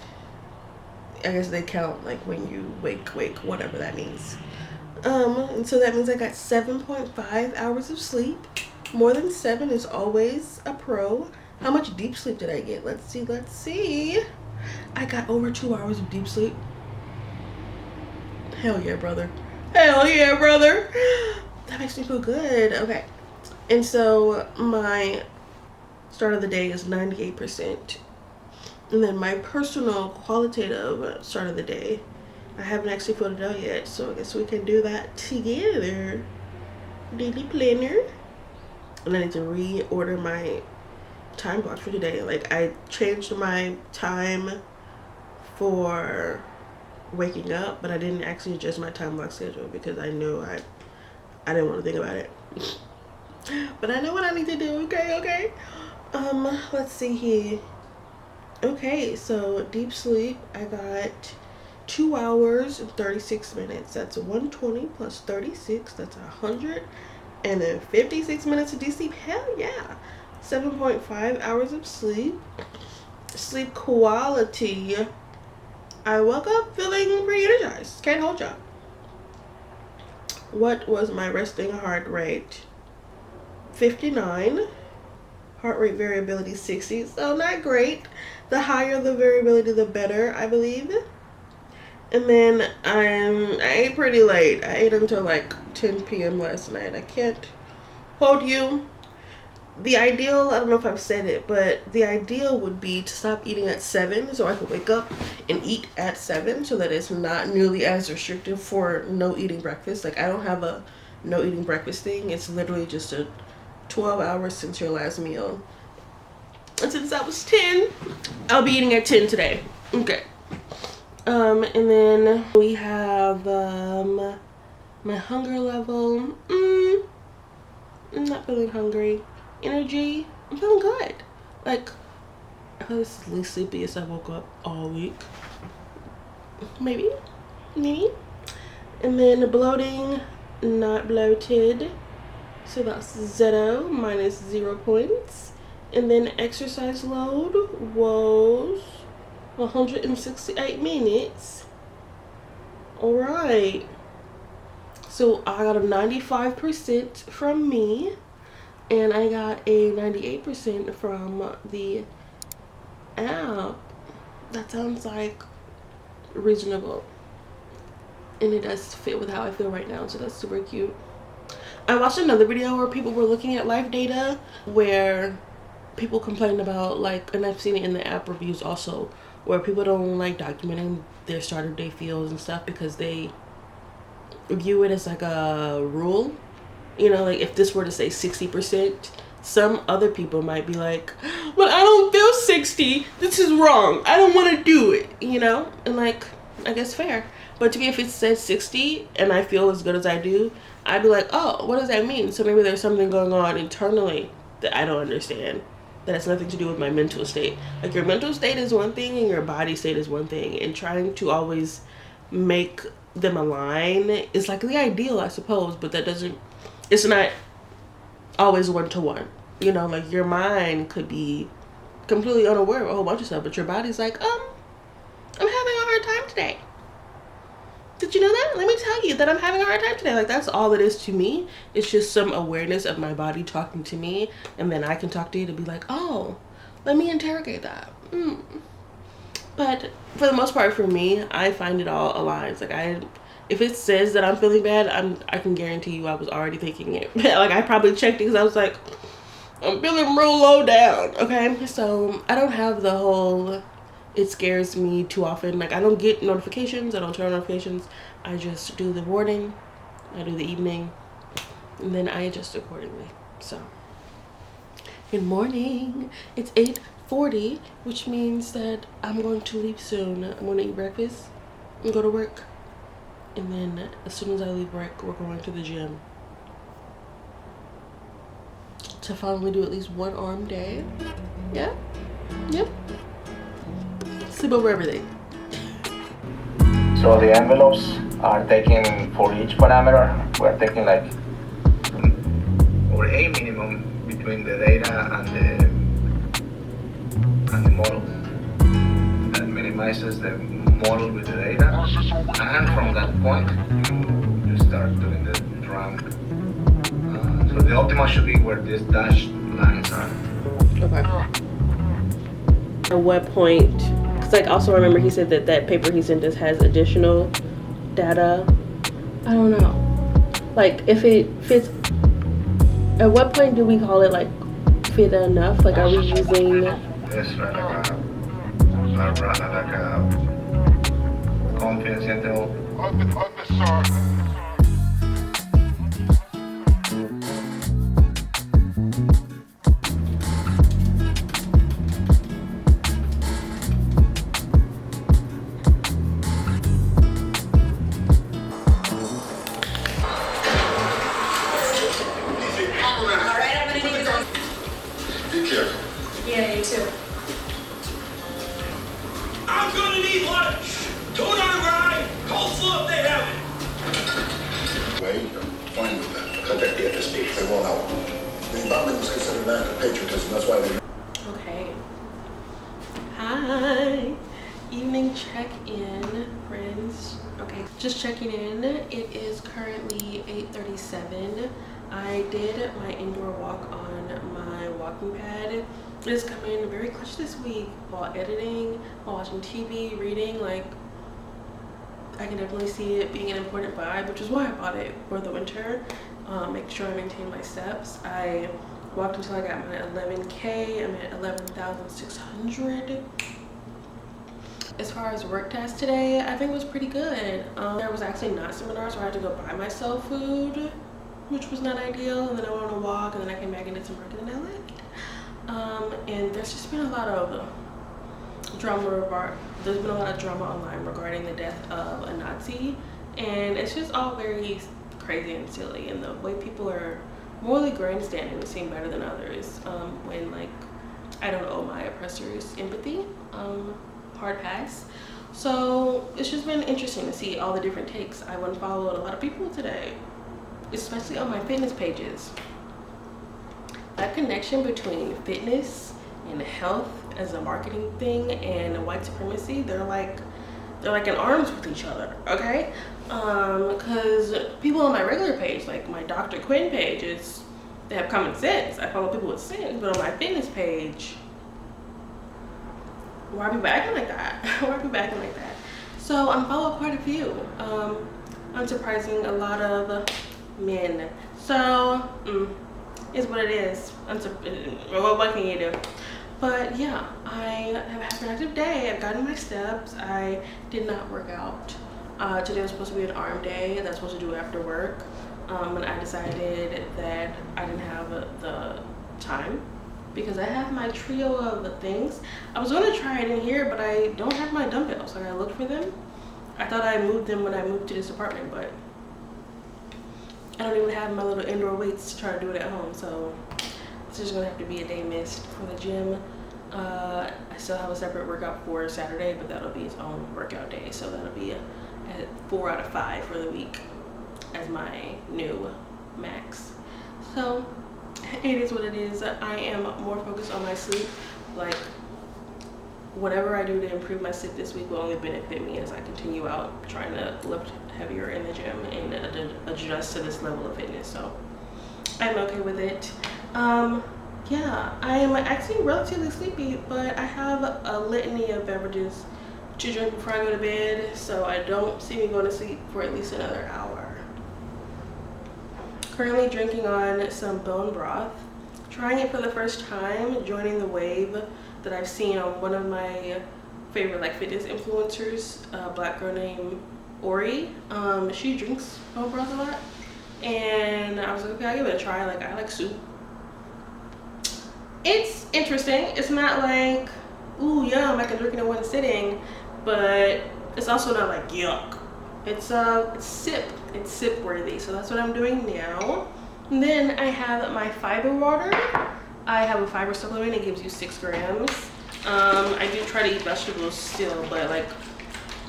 Speaker 1: I guess they count like when you wake, whatever that means. And so that means I got 7.5 hours of sleep. More than 7 is always a pro. How much deep sleep did I get? Let's see. I got over 2 hours of deep sleep. Hell yeah, brother. Hell yeah, brother. That makes me feel good. Okay. And so my start of the day is 98%. And then my personal qualitative start of the day, I haven't actually filled it out yet, so I guess we can do that together. Daily planner. And I need to reorder my time block for today. Like, I changed my time for waking up, but I didn't actually adjust my time block schedule because I knew I didn't want to think about it. But I know what I need to do. Okay. Let's see here. Okay, so deep sleep, I got 2 hours and 36 minutes. That's 120 plus 36. That's 100. And then 56 minutes of deep sleep. Hell yeah. 7.5 hours of sleep. Sleep quality. I woke up feeling pretty energized. Can't hold y'all. What was my resting heart rate? 59. Heart rate variability 60. So not great. The higher the variability, the better, I believe. And then I ate pretty late. I ate until like 10 p.m. last night. I can't hold you. The ideal, I don't know if I've said it, but the ideal would be to stop eating at 7 so I could wake up and eat at 7 so that it's not nearly as restrictive for no eating breakfast. Like, I don't have a no eating breakfast thing. It's literally just a 12 hours since your last meal. And since I was 10, I'll be eating at 10 today. Okay. And then we have my hunger level. I'm not feeling hungry. Energy, I'm feeling good. Like, I feel this is the least sleepiest I woke up all week. Maybe. And then the bloating, not bloated. So that's 0, minus 0 points. And then exercise load was 168 minutes. Alright. So I got a 95% from me. And I got a 98% from the app. That sounds like reasonable. And it does fit with how I feel right now. So that's super cute. I watched another video where people were looking at life data, where people complain about, like, and I've seen it in the app reviews also, where people don't like documenting their start of day feels and stuff because they view it as like a rule. You know, like if this were to say 60%, some other people might be like, but I don't feel 60. This is wrong. I don't want to do it, you know? And like, I guess fair. But to me, if it says 60 and I feel as good as I do, I'd be like, oh, what does that mean? So maybe there's something going on internally that I don't understand. That has nothing to do with my mental state. Like, your mental state is one thing and your body state is one thing. And trying to always make them align is like the ideal, I suppose. But that doesn't, it's not always one-to-one. You know, like your mind could be completely unaware of a whole bunch of stuff. But your body's like, I'm having a hard time today. Did you know that? Let me tell you that I'm having a hard time today. Like, that's all it is to me. It's just some awareness of my body talking to me. And then I can talk to you to be like, oh, let me interrogate that. But for the most part, for me, I find it all aligns. Like, if it says that I'm feeling bad, I can guarantee you I was already thinking it. Like, I probably checked it because I was like, I'm feeling real low down. Okay? So I don't have the whole it scares me too often. Like, I don't get notifications, I don't turn on notifications. I just do the morning, I do the evening, and then I adjust accordingly. So, good morning. It's 8:40, which means that I'm going to leave soon. I'm going to eat breakfast and go to work. And then as soon as I leave work, we're going to the gym to finally do at least one arm day. Yeah. Yep. Sleep over everything.
Speaker 4: So the envelopes are taken for each parameter. We're taking like or a minimum between the data and the model. That minimizes the model with the data, and from that point you start doing the drum. So the optimal should be where these dashed lines are.
Speaker 1: Okay. At what point? Because like also remember he said that paper he sent us has additional data. I don't know. Like if it fits. At what point do we call it like fit enough? Like are we using?
Speaker 4: Yes, right. Like a confidence interval.
Speaker 3: Yeah, you too.
Speaker 5: I'm gonna need lunch. Tuna on the grind, coleslaw if they have it.
Speaker 6: Wait, I'm fine with that. Contact the FSB. They won't help. The environment is considered an act of patriotism. That's why they...
Speaker 1: Okay. Hi. Evening check-in, friends. Okay, just checking in. It is currently 8:37. I did my indoor walk on my walking pad. It has come in very clutch this week while editing, while watching TV, reading. Like, I can definitely see it being an important vibe, which is why I bought it for the winter. Make sure I maintain my steps. I walked until I got my 11K. I'm at 11,600. As far as work tasks today, I think it was pretty good. There was actually not seminars where I had to go buy myself food, which was not ideal. And then I went on a walk, and then I came back and did some work, and then I left. And there's just been a lot of drama. There's been a lot of drama online regarding the death of a Nazi, and it's just all very crazy and silly. And the way people are morally grandstanding to seem better than others, when like I don't owe my oppressors empathy. Hard pass. So it's just been interesting to see all the different takes. I unfollowed a lot of people today, especially on my fitness pages. That connection between fitness and health as a marketing thing and white supremacy, they're like in arms with each other, okay? Because people on my regular page, like my Dr. Quinn page, they have common sense. I follow people with sense, but on my fitness page, why are people acting like that? Why are people acting like that? So I follow quite a few. Unsurprising, a lot of men. So is what it is. What can you do? But yeah, I have had a productive day. I've gotten my steps. I did not work out. Today was supposed to be an arm day that I was supposed to do after work. And I decided that I didn't have the time because I have my trio of things. I was going to try it in here, but I don't have my dumbbells. So I looked for them. I thought I moved them when I moved to this apartment, but I don't even have my little indoor weights to try to do it at home. So it's just going to have to be a day missed for the gym. I still have a separate workout for Saturday, but that'll be its own workout day. So that'll be at 4 out of 5 for the week as my new max. So it is what it is. I am more focused on my sleep. Like, whatever I do to improve my sleep this week will only benefit me as I continue out trying to lift heavier in the gym and adjust to this level of fitness. So I'm okay with it. Yeah, I am actually relatively sleepy, but I have a litany of beverages to drink before I go to bed, so I don't see me going to sleep for at least another hour. Currently drinking on some bone broth, trying it for the first time, joining the wave that I've seen on one of my favorite like fitness influencers, a black girl named Ori. She drinks bone broth a lot, and I was like, okay, I'll give it a try. Like, I like soup. It's interesting. It's not like, ooh, yum, I can drink it in one sitting, but it's also not like yuck. It's sip worthy. So that's what I'm doing now. And then I have my fiber water. I have a fiber supplement. It gives you 6 grams. I do try to eat vegetables still, but like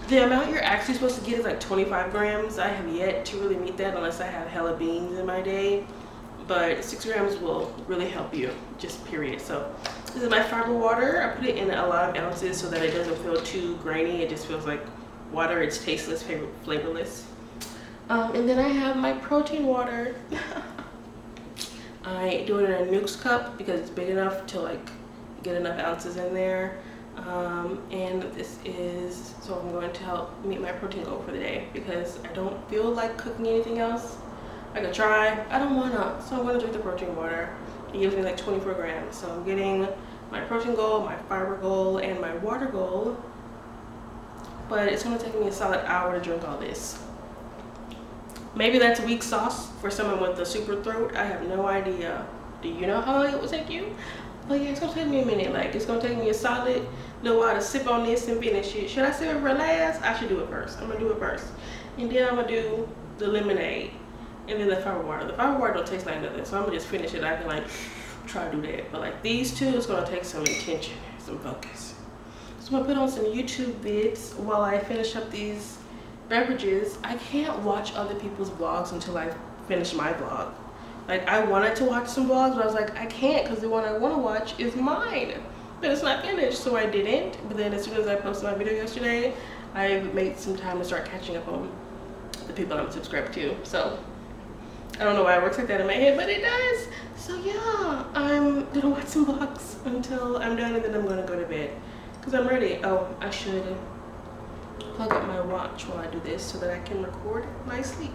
Speaker 1: the amount you're actually supposed to get is like 25 grams. I have yet to really meet that unless I have hella beans in my day. But 6 grams will really help you, just period. So this is my fiber water. I put it in a lot of ounces so that it doesn't feel too grainy. It just feels like water. It's tasteless, flavorless. And then I have my protein water. I do it in a Nukes cup because it's big enough to like get enough ounces in there. And this is, so I'm going to help meet my protein goal for the day because I don't feel like cooking anything else. I could try, I don't wanna, so I'm gonna drink the protein water. It gives me like 24 grams. So I'm getting my protein goal, my fiber goal, and my water goal. But it's gonna take me a solid hour to drink all this. Maybe that's weak sauce for someone with a super throat. I have no idea. Do you know how long it will take you? But yeah, it's gonna take me a minute. Like, it's gonna take me a solid little while to sip on this and finish it. Should I sip it for last? I should do it first. I'm gonna do it first. And then I'm gonna do the lemonade. And then the fiber water. The fiber water don't taste like nothing, so I'm gonna just finish it. I can like try to do that. But like these two, it's gonna take some intention, some focus. So I'm gonna put on some YouTube vids while I finish up these beverages. I can't watch other people's vlogs until I finish my vlog. Like, I wanted to watch some vlogs, but I was like, I can't because the one I want to watch is mine. But it's not finished, so I didn't. But then as soon as I posted my video yesterday, I made some time to start catching up on the people I'm subscribed to. So I don't know why it works like that in my head, but it does. So yeah, I'm gonna watch some vlogs until I'm done, and then I'm gonna go to bed because I'm ready. Oh, I should plug up my watch while I do this so that I can record my sleep.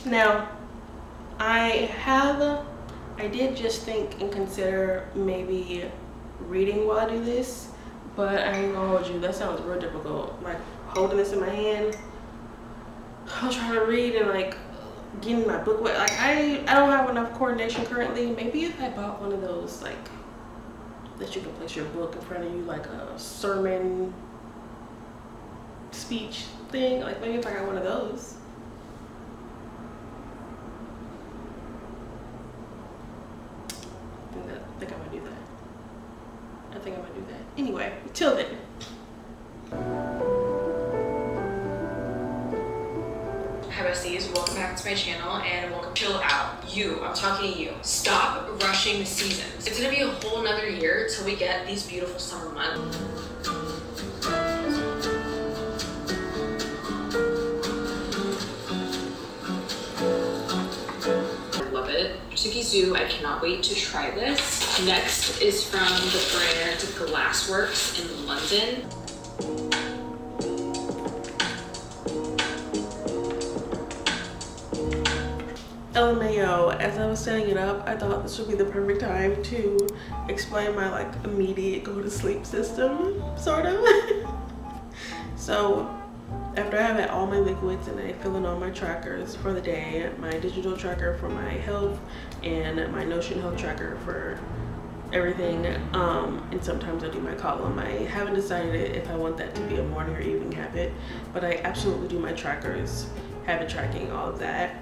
Speaker 1: Now, I did just think and consider maybe reading while I do this, but I ain't gonna hold you, that sounds real difficult. Like, holding this in my hand, I'll try to read and like getting my book wet. Like, I don't have enough coordination currently. Maybe if I bought one of those like that you can place your book in front of you, like a sermon speech thing, like maybe if I got one of those. I think I'm gonna do that. I think I'm gonna do that. Anyway, till then.
Speaker 7: Hi besties, welcome back to my channel and welcome. Chill out. I'm talking to you. Stop rushing the seasons. It's gonna be a whole nother year till we get these beautiful summer months. I love it. Zoo, I cannot wait to try this. Next is from the brand Glassworks in London.
Speaker 1: LMAO, as I was setting it up, I thought this would be the perfect time to explain my like immediate go to sleep system, sort of. So after I have all my liquids and I fill in all my trackers for the day, my digital tracker for my health and my Notion health tracker for everything, and sometimes I do my column. I haven't decided if I want that to be a morning or evening habit, but I absolutely do my trackers, habit tracking, all of that.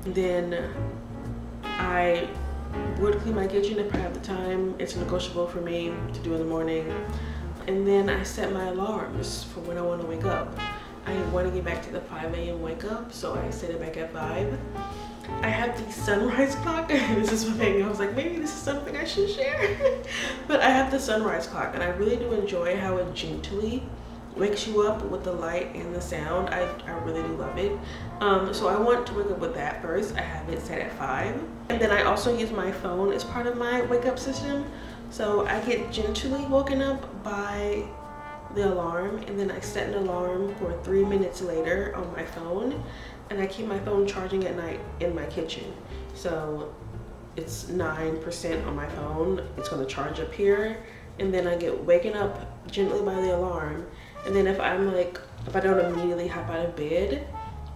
Speaker 1: And then I would clean my kitchen if I have the time. It's negotiable for me to do in the morning. And then I set my alarms for when I want to wake up. I want to get back to the 5 a.m. wake up, so I set it back at 5. I have the sunrise clock. This is what made me, I was like, maybe this is something I should share. But I have the sunrise clock, and I really do enjoy how it gently wakes you up with the light and the sound. I really do love it. So I want to wake up with that first. I have it set at 5. And then I also use my phone as part of my wake up system. So I get gently woken up by the alarm, and then I set an alarm for 3 minutes later on my phone, and I keep my phone charging at night in my kitchen. So it's 9% on my phone. It's gonna charge up here, and then I get waken up gently by the alarm. And then if I don't immediately hop out of bed,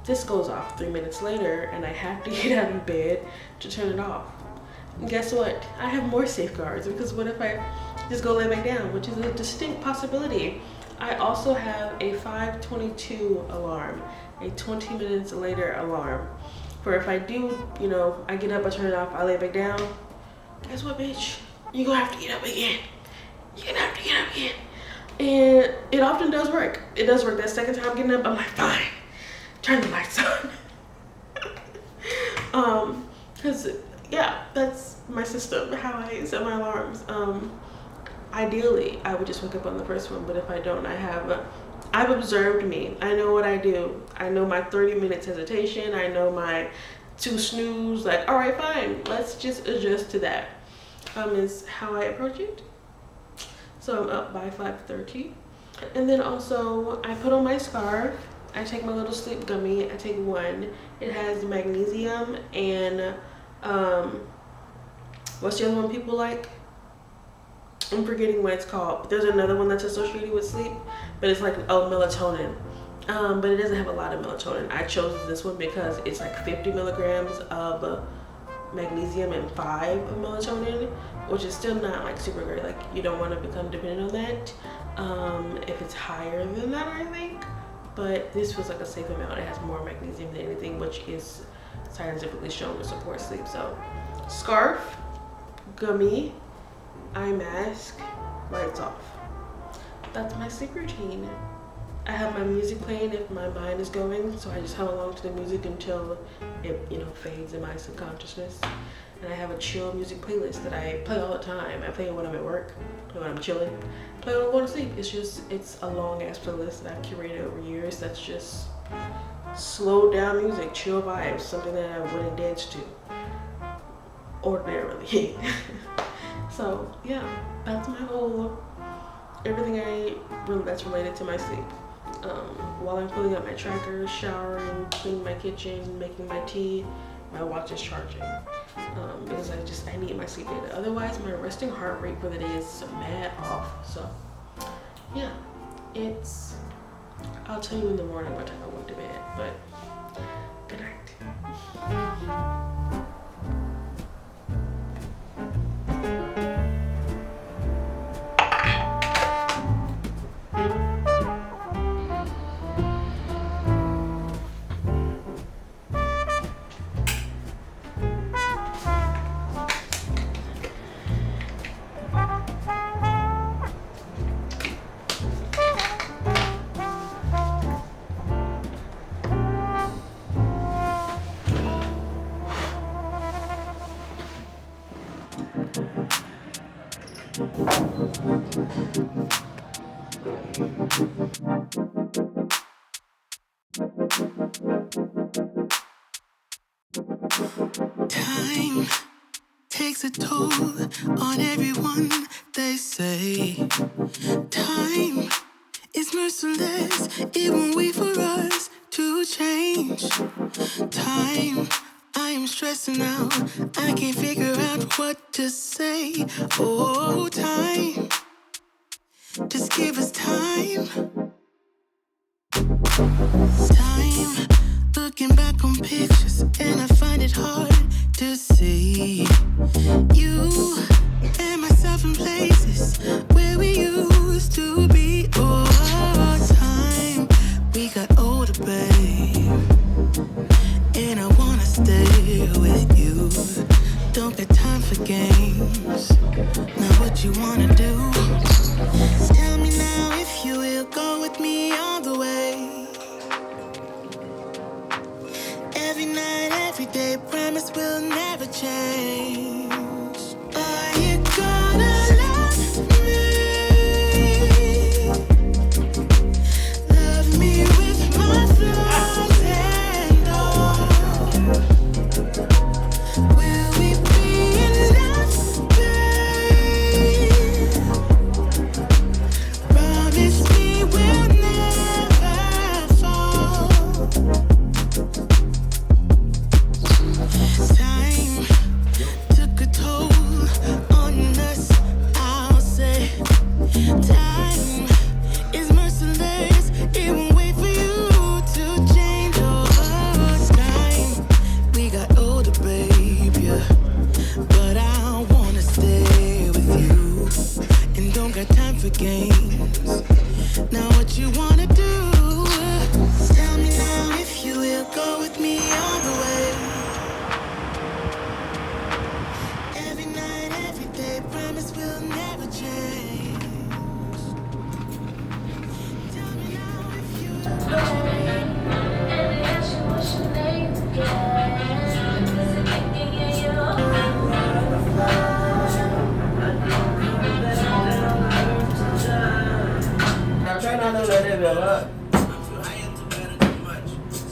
Speaker 1: this goes off 3 minutes later, and I have to get out of bed to turn it off. And guess what? I have more safeguards, because what if I just go lay back down, which is a distinct possibility. I also have a 5:22 alarm, a 20 minutes later alarm. For if I do, I get up, I turn it off, I lay back down. Guess what, bitch? You're gonna have to get up again. You're gonna have to get up again. And it often does work. It does work. That second time getting up, I'm like, fine, turn the lights on. Cause yeah, that's my system, how I set my alarms. Ideally, I would just wake up on the first one, but if I don't, I've observed me. I know what I do. I know my 30 minutes hesitation. I know my 2 snooze. Like, all right, fine. Let's just adjust to that. Is how I approach it. So I'm up by 5:30. And then also, I put on my scarf. I take my little sleep gummy. I take one. It has magnesium and, what's the other one people like? I'm forgetting what it's called, but there's another one that's associated with sleep, but it's like, melatonin. But it doesn't have a lot of melatonin. I chose this one because it's like 50 milligrams of magnesium and 5 of melatonin, which is still not like super great. Like, you don't want to become dependent on that if it's higher than that, I think. But this was like a safe amount. It has more magnesium than anything, which is scientifically shown to support sleep. So scarf, gummy, eye mask, lights off. That's my sleep routine. I have my music playing if my mind is going, so I just hum along to the music until it, fades in my subconsciousness. And I have a chill music playlist that I play all the time. I play it when I'm at work, when I'm chilling, play it when I'm going to sleep. It's a long ass playlist that I've curated over years that's just slow down music, chill vibes, something that I wouldn't dance to ordinarily. So yeah, that's my whole, everything that's related to my sleep. While I'm filling up my tracker, showering, cleaning my kitchen, making my tea, my watch is charging. Because I need my sleep data. Otherwise, my resting heart rate for the day is mad off. So yeah, I'll tell you in the morning what time I went to bed, but good night.
Speaker 3: Time takes a toll on everyone, they say. Time is merciless, it won't wait for us to change. Time, I am stressing out, I can't figure out what to say. Oh, time, just give us time. Time, looking back on pictures, and I find it hard to see you and myself in places where we used to be. Oh, time, we got older, babe, and I wanna stay with you. Don't got time for games. Now what you wanna do? Tell me now if you will go with me all the way. Every night, every day, promise we'll never change. Are you gonna love me? Love me with my flaws and all. Will we be enough, babe? Promise me we'll never fall. Time took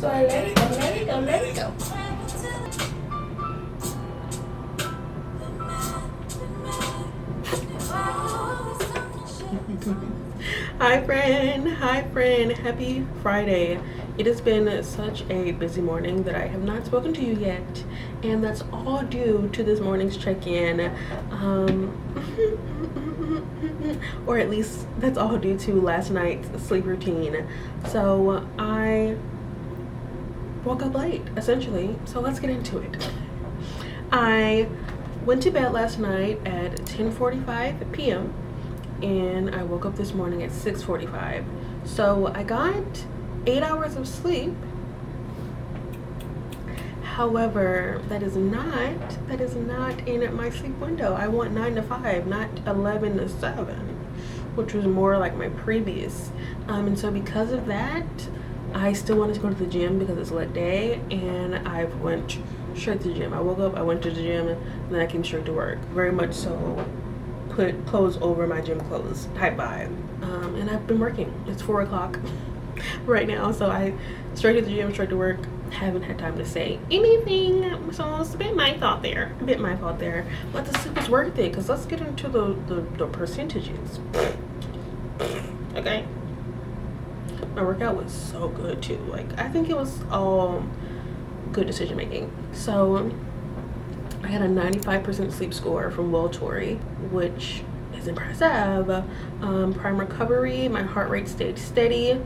Speaker 1: So I let it go. Hi friend, happy Friday. It has been such a busy morning that I have not spoken to you yet, and that's all due to this morning's check-in. Or at least that's all due to last night's sleep routine. So I woke up late, essentially. So let's get into it. I went to bed last night at 10:45 p.m. and I woke up this morning at 6:45. So I got 8 hours of sleep. However, that is not in my sleep window. I want 9 to 5, not 11 to 7, which was more like my previous. And so because of that, I still wanted to go to the gym because it's leg day, and I went straight to the gym. I woke up, I went to the gym, and then I came straight to work. Very much so put clothes over my gym clothes type vibe. And I've been working. It's 4 o'clock right now, so I straight to the gym, straight to work. Haven't had time to say anything, so it's a bit my fault there. But the sleep is worth it, because let's get into the percentages. Okay, my workout was so good too. Like, I think it was all good decision making. So I had a 95% sleep score from Welltory, which is impressive. Prime recovery, my heart rate stayed steady,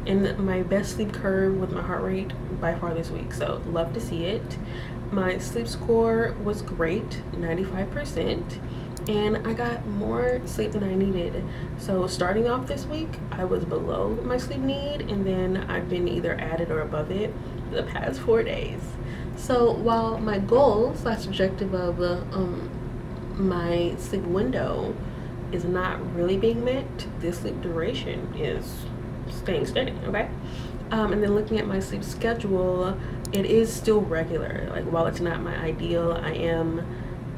Speaker 1: and my best sleep curve with my heart rate by far this week, so love to see it. My sleep score was great, 95%, and I got more sleep than I needed. So starting off this week, I was below my sleep need, and then I've been either at it or above it the past 4 days. So while my goal / objective of my sleep window is not really being met, this sleep duration is staying steady. Okay. And then looking at my sleep schedule, it is still regular. Like, while it's not my ideal, I am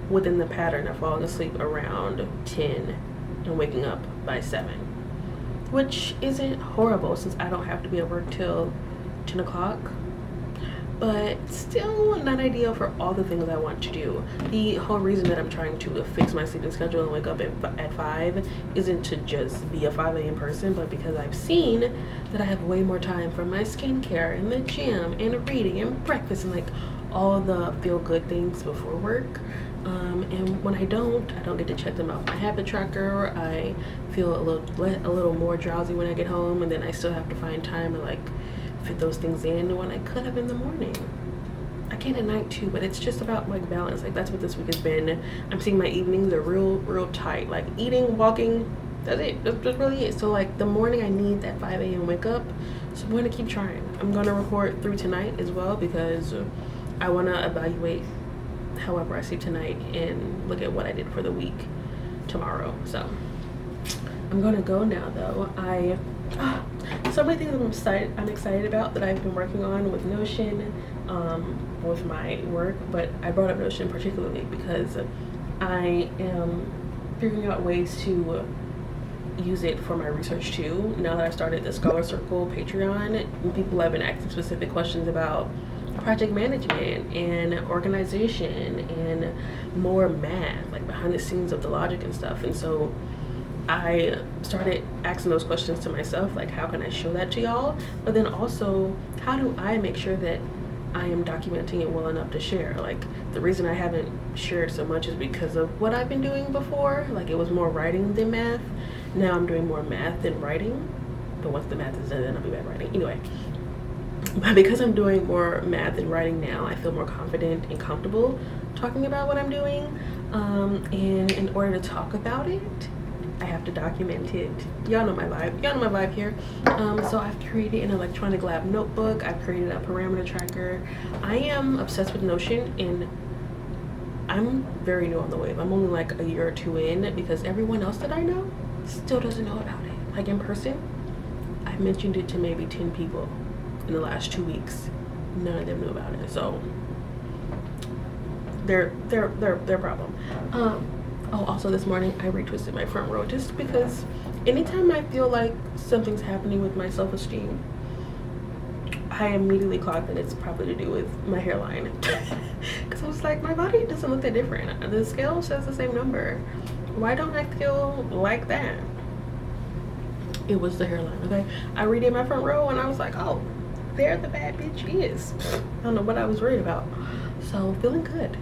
Speaker 1: within the pattern of falling asleep around 10 and waking up by 7, which isn't horrible since I don't have to be at work till 10 o'clock. But still not ideal for all the things I want to do. The whole reason that I'm trying to fix my sleeping schedule and wake up at 5 isn't to just be a 5 a.m. person, but because I've seen that I have way more time for my skincare and the gym and reading and breakfast and like all the feel-good things before work. And when I don't get to check them off my habit tracker. I feel a little more drowsy when I get home, and then I still have to find time to like fit those things in when I could have in the morning. I can at night too, but it's just about like balance. Like, that's what this week has been. I'm seeing my evenings are real tight. Like, eating, walking, that's it. That's really it. So like the morning, I need that 5 a.m. wake up. So I'm gonna keep trying. I'm gonna record through tonight as well, because I want to evaluate however I sleep tonight and look at what I did for the week tomorrow. So I'm gonna go now though. So many things I'm excited about that I've been working on with Notion, with my work, but I brought up Notion particularly because I am figuring out ways to use it for my research too. Now that I started the Scholar Circle Patreon, people have been asking specific questions about project management and organization and more math, like behind the scenes of the logic and stuff. And so I started asking those questions to myself, like, how can I show that to y'all? But then also, how do I make sure that I am documenting it well enough to share? Like, the reason I haven't shared so much is because of what I've been doing before. Like, it was more writing than math. Now I'm doing more math than writing. But once the math is done, then I'll be back writing. Anyway, but because I'm doing more math than writing now, I feel more confident and comfortable talking about what I'm doing. And in order to talk about it, I have to document it. Y'all know my vibe here. So I've created an electronic lab notebook. I've created a parameter tracker. I am obsessed with Notion, and I'm very new on the wave. I'm only like a year or two in, because everyone else that I know still doesn't know about it. Like, in person, I've mentioned it to maybe 10 people in the last 2 weeks. None of them knew about it. So their problem. Oh, also this morning I retwisted my front row, just because anytime I feel like something's happening with my self-esteem, I immediately clocked that it's probably to do with my hairline. Because I was like, my body doesn't look that different. The scale says the same number. Why don't I feel like that? It was the hairline, okay? I redid my front row and I was like, oh, there the bad bitch is. I don't know what I was worried about. So feeling good,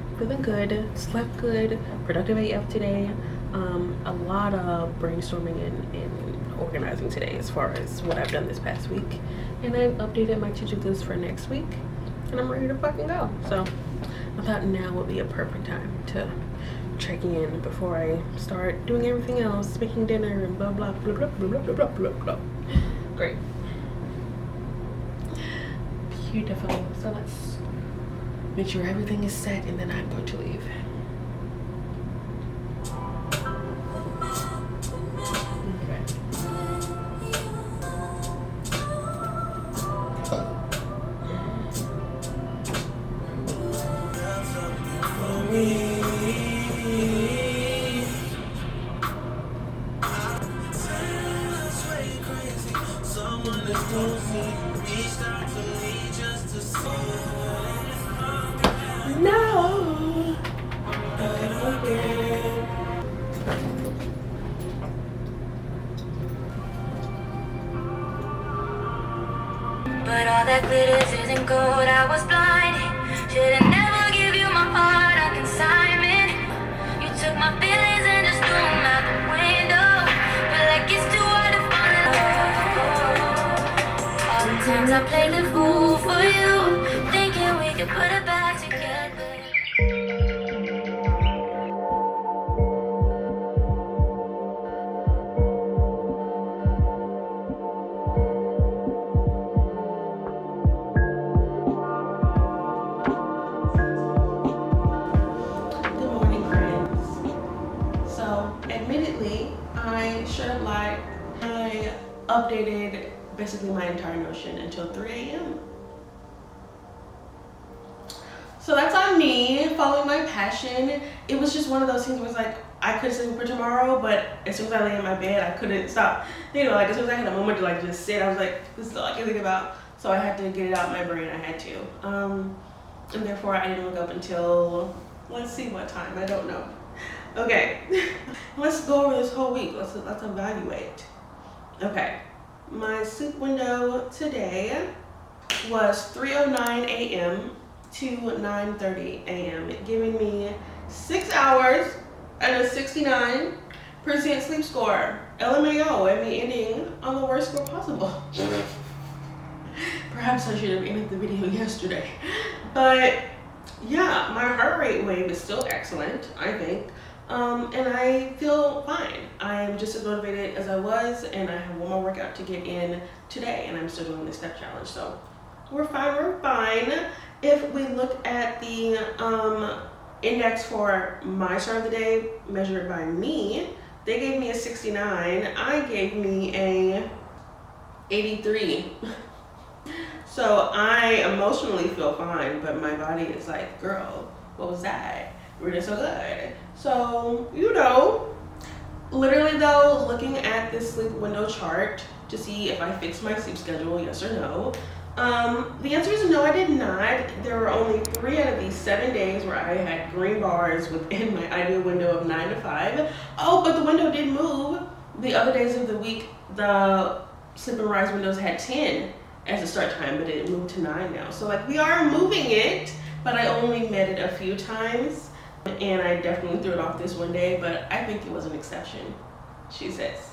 Speaker 1: slept good, productive AF today. A lot of brainstorming and organizing today as far as what I've done this past week. And I've updated my to-do list for next week and I'm ready to fucking go. So I thought now would be a perfect time to check in before I start doing everything else, making dinner and blah blah blah blah blah blah blah blah blah. Great. Beautiful. So let's make sure everything is set and then I'm going to leave. No.
Speaker 3: But all that glitters isn't gold. I was blind. Should've never give you my heart on consignment. You took my feelings and just threw them out the window. But like it's too hard to fall in love. All the times I played the fool for you, thinking we could put it back together.
Speaker 1: I updated basically my entire Notion until 3 a.m. So that's on me, following my passion. It was just one of those things where it's like, I could sleep for tomorrow, but as soon as I lay in my bed, I couldn't stop. You know, like as soon as I had a moment to like just sit, I was like, this is all I can think about. So I had to get it out of my brain, I had to. And therefore I didn't wake up until, let's see what time, I don't know. Okay, let's go over this whole week. Let's evaluate. Okay, my sleep window today was 3:09 a.m. to 9:30 a.m., giving me 6 hours and a 69% sleep score. LMAO, and me ending on the worst score possible. Perhaps I should have ended the video yesterday. But yeah, my heart rate wave is still excellent, I think. And I feel fine. I'm just as motivated as I was, and I have one more workout to get in today, and I'm still doing the step challenge. So we're fine. If we look at the index for my start of the day measured by me, they gave me a 69. I gave me a 83. So I emotionally feel fine, but my body is like, girl, what was that? We're just so good. So, you know, literally though, looking at this sleep window chart to see if I fixed my sleep schedule, yes or no, the answer is no, I did not. There were only 3 out of these 7 days where I had green bars within my ideal window of 9 to 5. Oh, but the window did move. The other days of the week, the sleep and rise windows had 10 as a start time, but it moved to 9 now. So like we are moving it, but I only met it a few times. And I definitely threw it off this one day, but I think it was an exception, she says.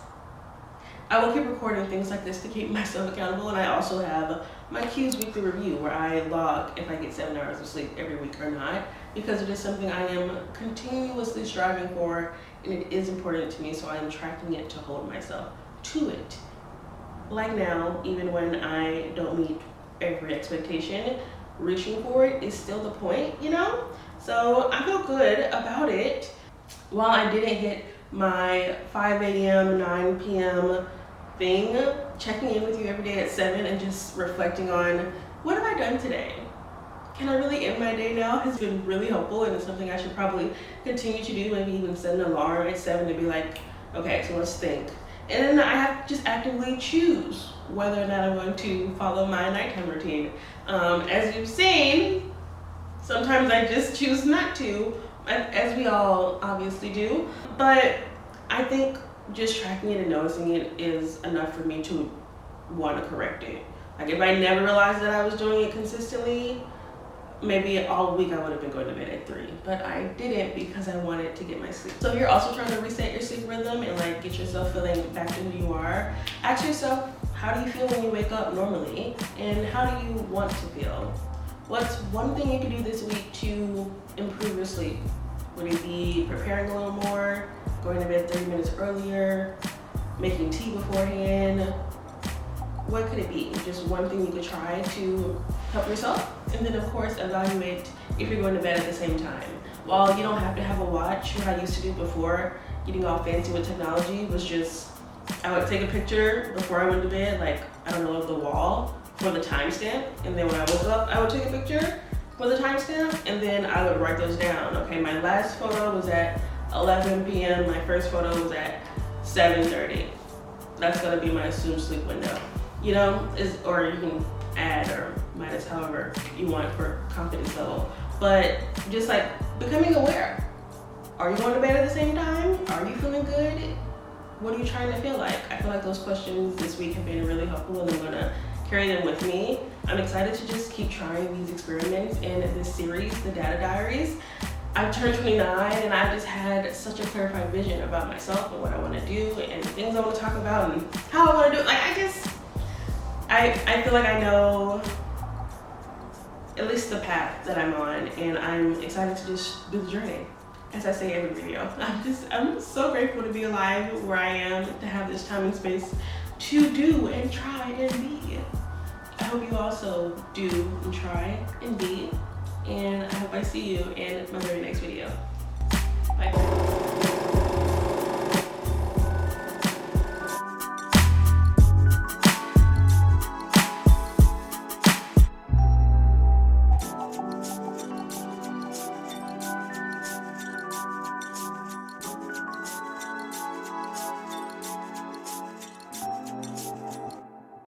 Speaker 1: I will keep recording things like this to keep myself accountable, and I also have my Q's weekly review where I log if I get 7 hours of sleep every week or not, because it is something I am continuously striving for, and it is important to me, so I am tracking it to hold myself to it. Like now, even when I don't meet every expectation, reaching for it is still the point, you know? So I feel good about it. While I didn't hit my 5 a.m., 9 p.m. thing, checking in with you every day at 7 and just reflecting on what have I done today? Can I really end my day now? Has been really helpful, and it's something I should probably continue to do, maybe even set an alarm at 7 to be like, okay, so let's think. And then I have to just actively choose whether or not I'm going to follow my nighttime routine. As you've seen, sometimes I just choose not to, as we all obviously do. But I think just tracking it and noticing it is enough for me to want to correct it. Like if I never realized that I was doing it consistently, maybe all week I would have been going to bed at 3, but I didn't because I wanted to get my sleep. So if you're also trying to reset your sleep rhythm and like get yourself feeling back to who you are, ask yourself, how do you feel when you wake up normally, and how do you want to feel? What's one thing you can do this week to improve your sleep? Would it be preparing a little more, going to bed 30 minutes earlier, making tea beforehand? What could it be? Just one thing you could try to help yourself. And then of course evaluate if you're going to bed at the same time. While you don't have to have a watch, what I used to do before getting all fancy with technology was just, I would take a picture before I went to bed, like, I don't know, of the wall for the timestamp. And then when I woke up, I would take a picture for the timestamp, and then I would write those down. Okay, my last photo was at 11 p.m. My first photo was at 7:30. That's gonna be my assumed sleep window. You know, or you can add or minus however you want for confidence level. But just like becoming aware. Are you going to bed at the same time? Are you feeling good? What are you trying to feel like? I feel like those questions this week have been really helpful, and I'm gonna carry them with me. I'm excited to just keep trying these experiments in this series, the Data Diaries. I've turned 29 and I've just had such a clarified vision about myself and what I want to do and things I want to talk about and how I want to do it. Like I feel like I know at least the path that I'm on, and I'm excited to just do the journey. As I say every video, I'm so grateful to be alive where I am, to have this time and space to do and try and be. I hope you also do and try and be, and I hope I see you in my very next video. Bye.